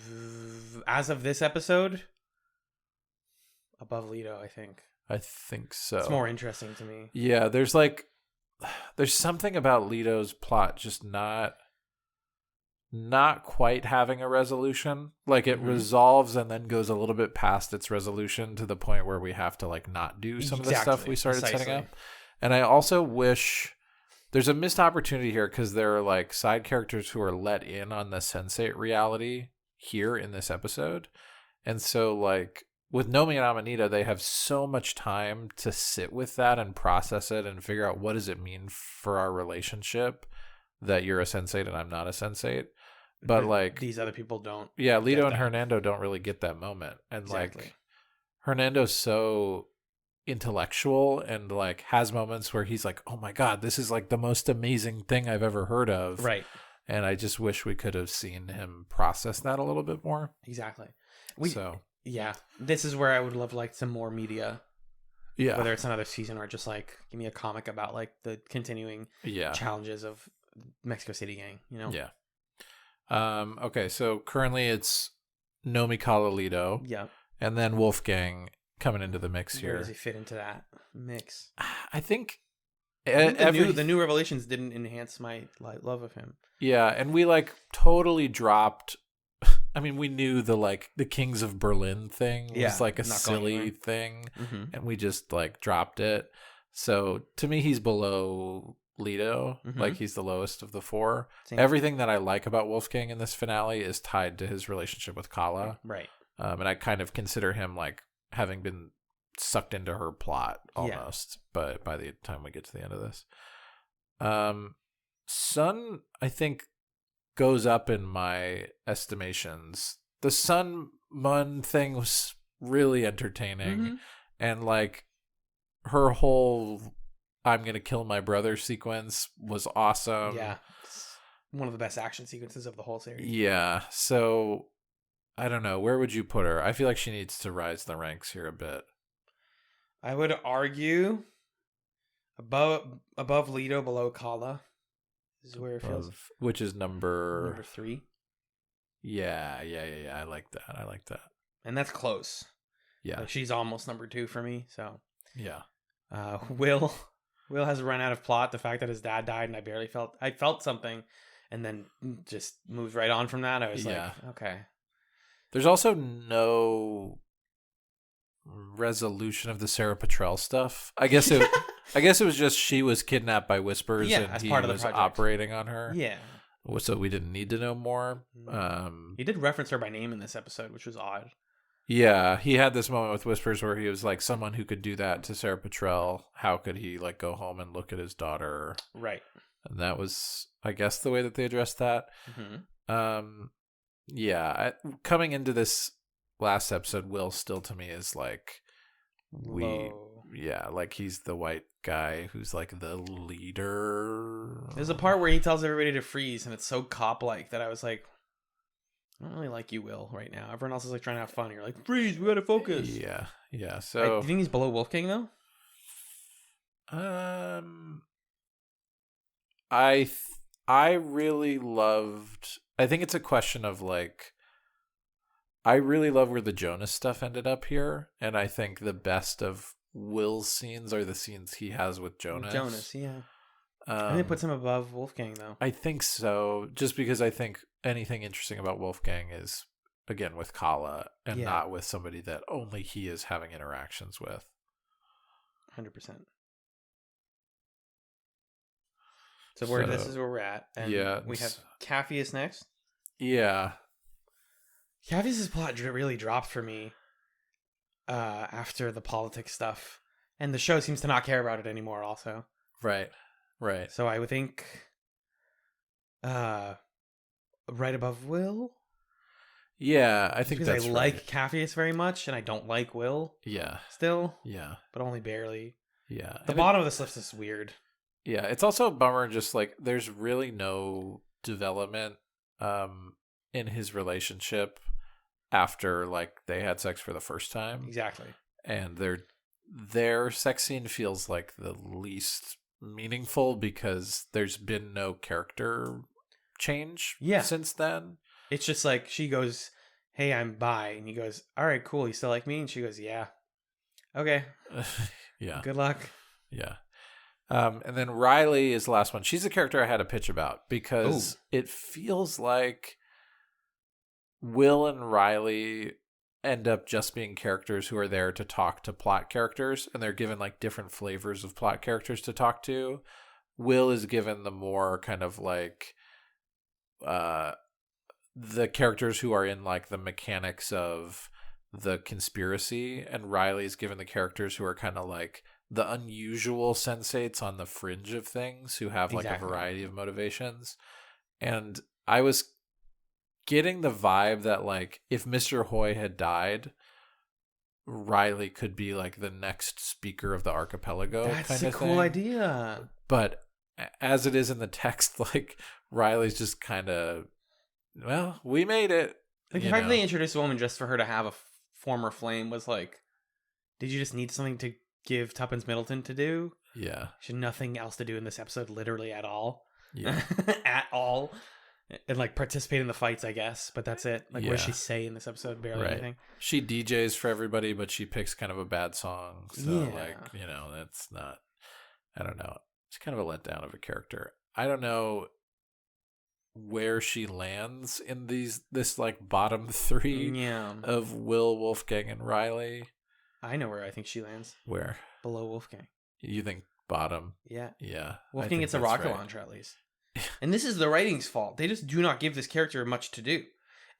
As of this episode, above Leto, I think. I think so. It's more interesting to me. Yeah, there's something about Leto's plot just not quite having a resolution. Like it resolves and then goes a little bit past its resolution to the point where we have to like not do some of the stuff we started setting up. And I also wish there's a missed opportunity here because there are like side characters who are let in on the Sense8 reality here in this episode. And so like with Nomi and Amanita, they have so much time to sit with that and process it and figure out what does it mean for our relationship that you're a Sense8 and I'm not a Sense8. But like these other people don't. Yeah, Leto and Hernando don't really get that moment. And like Hernando's so intellectual and like has moments where he's like, oh my God, this is like the most amazing thing I've ever heard of. Right. And I just wish we could have seen him process that a little bit more. Exactly. So yeah, this is where I would love like some more media. Yeah. Whether it's another season or just like give me a comic about like the continuing challenges of Mexico City gang, you know? Yeah. Okay, so currently it's Nomi Calalito. Yeah. And then Wolfgang coming into the mix here. Where does he fit into that mix? I think the new revelations didn't enhance my love of him. Yeah, and we like totally dropped. I mean, we knew the Kings of Berlin thing was like a silly thing, and we just like dropped it. So to me, he's below Leto. Like he's the lowest of the four. Same. Everything that I like about Wolfgang in this finale is tied to his relationship with Kala. Right. And I kind of consider him like having been sucked into her plot almost. But by the time we get to the end of this, Sun, I think, goes up in my estimations. The Sun Mun thing was really entertaining, and like her whole "I'm gonna kill my brother" sequence was awesome. Yeah, it's one of the best action sequences of the whole series. Yeah, so I don't know, where would you put her? I feel like she needs to rise the ranks here a bit. I would argue above Leto, below Kala. This is where it feels. Which is number 3. Yeah. I like that. And that's close. Yeah. Like she's almost number 2 for me. So yeah. Will has run out of plot. The fact that his dad died, and I felt something, and then just moved right on from that. I was like, okay. There's also no resolution of the Sarah Petrel stuff. I guess it was just she was kidnapped by Whispers, and he was operating on her. Yeah. So we didn't need to know more. He did reference her by name in this episode, which was odd. Yeah, he had this moment with Whispers where he was like, someone who could do that to Sarah Petrel, how could he like go home and look at his daughter? Right. And that was, I guess, the way that they addressed that. Coming into this last episode, Will still to me is like like he's the white guy who's like the leader. There's a part where he tells everybody to freeze, and it's so cop-like that I was like, I don't really like you, Will, right now. Everyone else is like trying to have fun. You're like, freeze, we gotta focus. Yeah. So do you think he's below Wolfgang though? I really loved. I think it's a question of like, I really love where the Jonas stuff ended up here, and I think the best of Will's scenes are the scenes he has with Jonas. Yeah. I think it puts him above Wolfgang, though. I think so, just because I think anything interesting about Wolfgang is, again, with Kala, and not with somebody that only he is having interactions with. 100%. So this is where we're at. And we have Capheus next. Yeah. Capheus' plot really dropped for me after the politics stuff. And the show seems to not care about it anymore also. Right. So I would think right above Will. Yeah, I think that's I like Capheus very much, and I don't like Will. Yeah. Still. Yeah. But only barely. Yeah. The bottom of this list is weird. Yeah, it's also a bummer, just like there's really no development in his relationship after like they had sex for the first time. Exactly. And their sex scene feels like the least meaningful because there's been no character change since then. It's just like she goes, "Hey, I'm bi," and he goes, "All right, cool. You still like me?" And she goes, "Yeah." Okay. Yeah. Good luck. Yeah. And then Riley is the last one. She's the character I had a pitch about because it feels like Will and Riley end up just being characters who are there to talk to plot characters, and they're given like different flavors of plot characters to talk to. Will is given the more kind of like the characters who are in like the mechanics of the conspiracy, and Riley's given the characters who are kind of like the unusual Sense8s on the fringe of things who have like a variety of motivations. And I was getting the vibe that like if Mr. Hoy had died, Riley could be like the next speaker of the archipelago. That's a cool idea. But as it is in the text, like Riley's just kind of, well, we made it. Like the fact that they introduced a woman just for her to have a former flame was like, did you just need something to give Tuppence Middleton to do. Yeah. She had nothing else to do in this episode, literally at all. Yeah. At all. And like participate in the fights, I guess. But that's it. Like, what does she say in this episode? Barely anything. She DJs for everybody, but she picks kind of a bad song. So, like, you know, that's not, I don't know. It's kind of a letdown of a character. I don't know where she lands in this like bottom three of Will, Wolfgang, and Riley. I know where I think she lands. Where? Below Wolfgang. You think bottom? Yeah. Yeah. Wolfgang gets a rocket launcher at least. And this is the writing's fault. They just do not give this character much to do.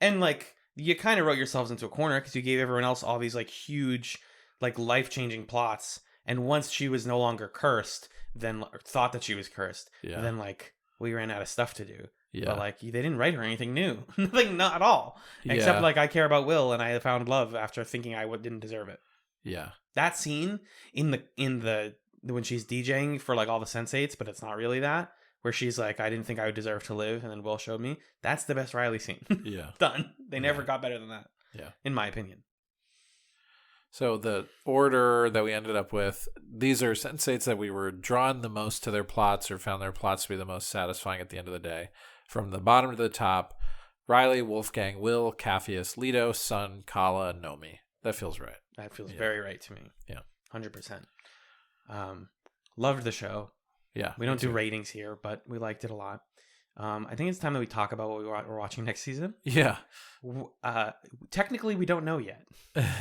And like, you kind of wrote yourselves into a corner because you gave everyone else all these like huge, like life-changing plots. And once she was no longer cursed, then thought that she was cursed, then like we ran out of stuff to do. Yeah. But like they didn't write her anything new. Like not at all. Except like I care about Will and I found love after thinking I didn't deserve it. Yeah. That scene in the when she's DJing for like all the Sense8s, but it's not really that, where she's like, I didn't think I would deserve to live, and then Will showed me. That's the best Riley scene. Yeah. Done. They never got better than that. Yeah. In my opinion. So the order that we ended up with, these are Sense8s that we were drawn the most to their plots or found their plots to be the most satisfying at the end of the day. From the bottom to the top, Riley, Wolfgang, Will, Capheus, Leto, Sun, Kala, and Nomi. That feels right. That feels very right to me. Yeah. 100%. Loved the show. Yeah. We don't do ratings here, but we liked it a lot. I think it's time that we talk about what we're watching next season. Yeah. Technically, we don't know yet.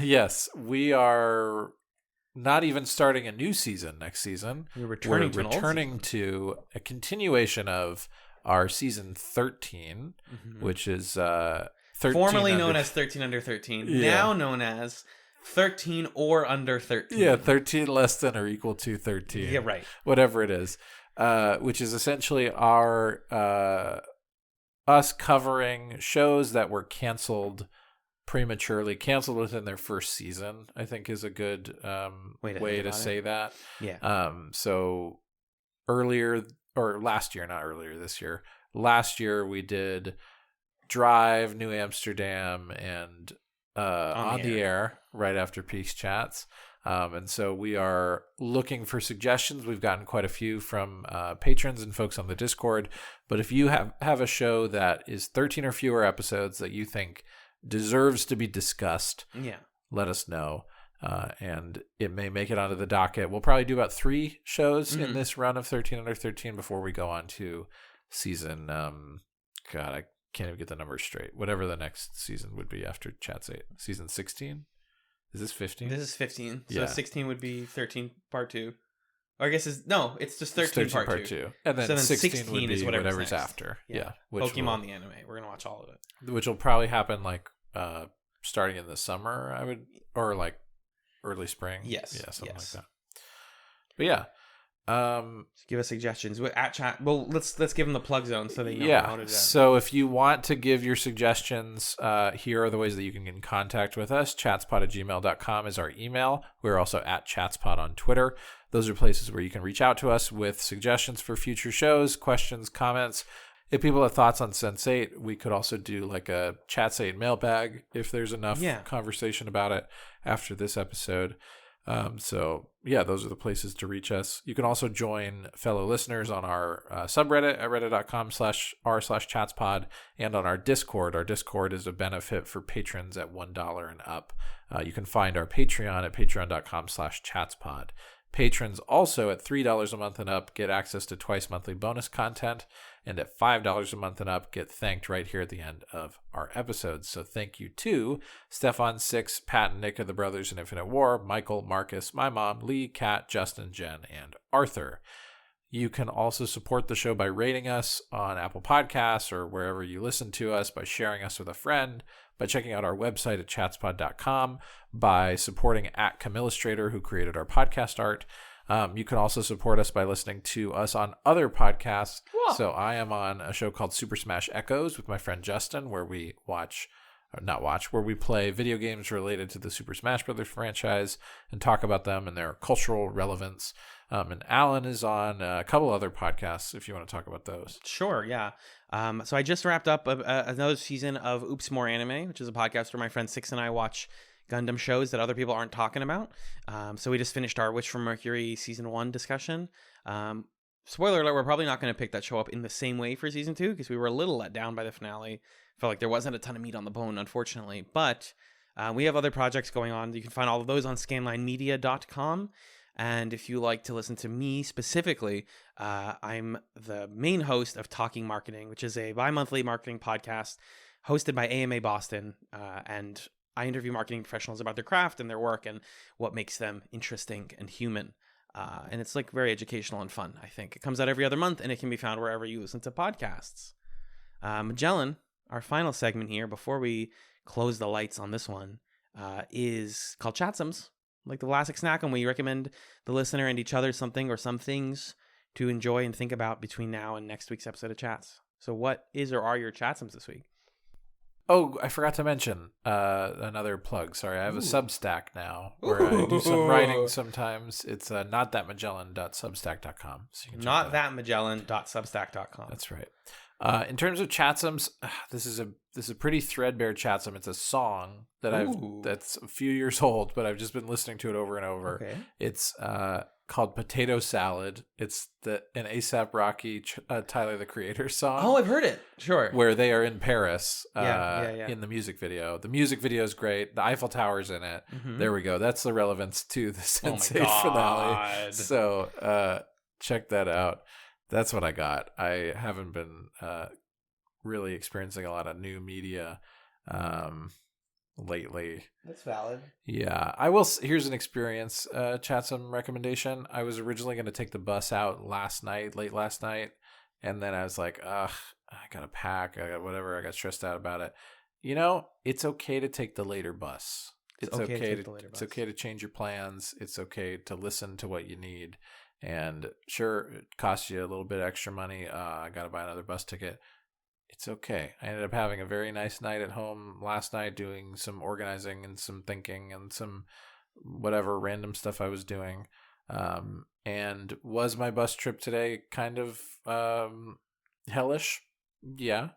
Yes. We are not even starting a new season next season. We're returning to a continuation of our season 13, which is 13 formerly known as 13 Under 13, now known as 13 or Under 13. Yeah, 13 less than or equal to 13. Yeah, right. Whatever it is. Which is essentially our us covering shows that were canceled prematurely, canceled within their first season, I think is a good way to say that. Yeah. So earlier, or last year, not earlier this year, last year we did Drive, New Amsterdam, and On the Air right after Peaks Chats. And so we are looking for suggestions. We've gotten quite a few from patrons and folks on the Discord. But if you have a show that is 13 or fewer episodes that you think deserves to be discussed, let us know. And it may make it onto the docket. We'll probably do about 3 shows in this run of 13 Under 13 before we go on to season, God, I can't even get the numbers straight. Whatever the next season would be after Chatz8. Season 16? Is this 15? This is 15. So 16 would be 13 part 2. Or I guess it's just 13 part 2. And then 16 would be whatever's after. Yeah. Pokemon the anime. We're going to watch all of it. Which will probably happen like starting in the summer, or like early spring. Yes. Yeah, something like that. But yeah. Give us suggestions at chat. Well, let's give them the plug zone so they know how to do that. So if you want to give your suggestions, here are the ways that you can get in contact with us. chatspod@gmail.com is our email. We're also at chatspod on Twitter. Those are places where you can reach out to us with suggestions for future shows, questions, comments. If people have thoughts on Sense8, we could also do like a Chatz8 mailbag if there's enough conversation about it after this episode. So yeah, those are the places to reach us. You can also join fellow listeners on our subreddit at reddit.com/r/chatspod and on our Discord. Our Discord is a benefit for patrons at $1 and up. You can find our Patreon at patreon.com/chatspod. Patrons also at $3 a month and up get access to twice monthly bonus content, and at $5 a month and up get thanked right here at the end of our episodes. So thank you to Stefan 6, Pat and Nick of the Brothers in Infinite War, Michael, Marcus, my mom, Lee, Kat, Justin, Jen, and Arthur. You can also support the show by rating us on Apple Podcasts or wherever you listen to us, by sharing us with a friend, by checking out our website at chatspod.com, by supporting at Camillustrator, who created our podcast art. You can also support us by listening to us on other podcasts. Whoa. So I am on a show called Super Smash Echoes with my friend Justin, where we where we play video games related to the Super Smash Brothers franchise and talk about them and their cultural relevance. And Alan is on a couple other podcasts if you want to talk about those. Sure, yeah. So I just wrapped up another season of Oops More Anime, which is a podcast where my friend Six and I watch Gundam shows that other people aren't talking about. So we just finished our Witch from Mercury Season 1 discussion. Spoiler alert, we're probably not going to pick that show up in the same way for Season 2 because we were a little let down by the finale. Felt like there wasn't a ton of meat on the bone, unfortunately. But we have other projects going on. You can find all of those on scanlinemedia.com. And if you like to listen to me specifically, I'm the main host of Talking Marketing, which is a bi-monthly marketing podcast hosted by AMA Boston. And I interview marketing professionals about their craft and their work and what makes them interesting and human. And it's like very educational and fun, I think. It comes out every other month, and it can be found wherever you listen to podcasts. Magellan, our final segment here before we close the lights on this one, is called Chatz8, like the classic snack, and we recommend the listener and each other something or some things to enjoy and think about between now and next week's episode of Chatz. So what is or are your Chatz8 this week? Oh, I forgot to mention another plug. Sorry, I have a Substack now where I do some writing sometimes. It's notthatmagellan.substack.com. So Notthatmagellan.substack.com. That's right. In terms of Chatz8, this is a pretty threadbare Chatz8. It's a song that that's a few years old, but I've just been listening to it over and over. Okay. It's called Potato Salad. It's an A$AP Rocky Tyler the Creator song. Oh, I've heard it. Sure. Where they are in Paris yeah. in the music video. The music video is great. The Eiffel Tower's in it. Mm-hmm. There we go. That's the relevance to the Sense8 finale. So check that out. That's what I got. I haven't been really experiencing a lot of new media lately. That's valid. Yeah. Here's an experience, Chatz8 recommendation. I was originally going to take the bus out late last night, and then I was like, ugh, I got to pack. I got whatever. I got stressed out about it. You know, it's okay to take the later bus. It's okay to change your plans. It's okay to listen to what you need. And sure, it costs you a little bit extra money. I got to buy another bus ticket. It's okay. I ended up having a very nice night at home last night, doing some organizing and some thinking and some whatever random stuff I was doing. And was my bus trip today kind of hellish? Yeah.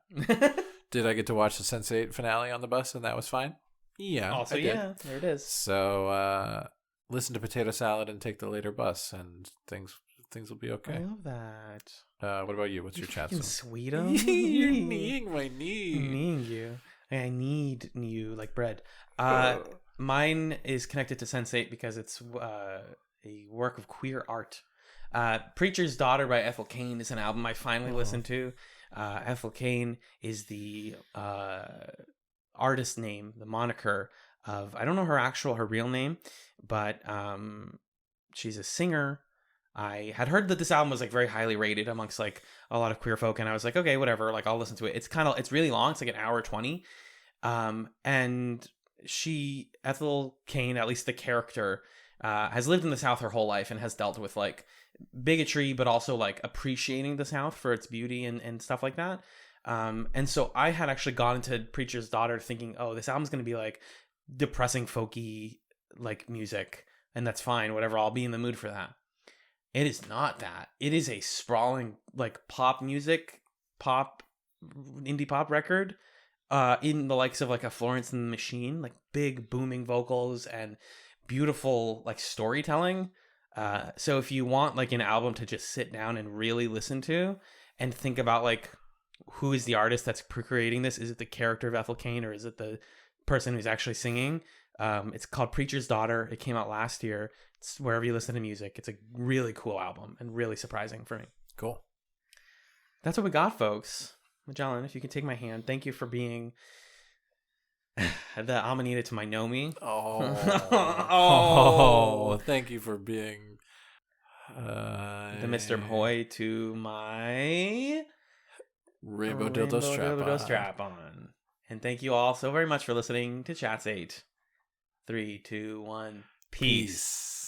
Did I get to watch the Sense8 finale on the bus and that was fine? Yeah. Also, yeah, there it is. So listen to Potato Salad and take the later bus, and things will be okay. I love that. What about you? What's your Chatz8? Sweet. You're kneeing my knee. Kneeing you. I need you like bread. Mine is connected to Sense8 because it's a work of queer art. Preacher's Daughter by Ethel Cain is an album I finally listened to. Ethel Cain is the artist name, the moniker of, I don't know her real name, but she's a singer. I had heard that this album was like very highly rated amongst like a lot of queer folk, and I was like, okay, whatever, like I'll listen to it. It's really long. It's like an hour 20. And Ethel Cain, at least the character, has lived in the South her whole life and has dealt with like bigotry, but also like appreciating the South for its beauty and stuff like that. And so I had actually gone into Preacher's Daughter thinking, oh, this album's going to be like depressing, folky, like music, and that's fine, whatever, I'll be in the mood for that. It is not that. It is a sprawling, like, indie pop record, in the likes of like a Florence and the Machine, like big booming vocals and beautiful like storytelling. So if you want like an album to just sit down and really listen to and think about like, who is the artist that's creating this? Is it the character of Ethel Cain, or is it the person who's actually singing? It's called Preacher's Daughter. It came out last year. It's wherever you listen to music. It's a really cool album and really surprising for me. Cool. That's what we got, folks. Magellan, if you can take my hand, thank you for being the Amanita to my Nomi. Oh, thank you for being the Mr. Hoy to my Rainbow Dildo Strap on. And thank you all so very much for listening to Chatz8. 3, 2, 1. Peace.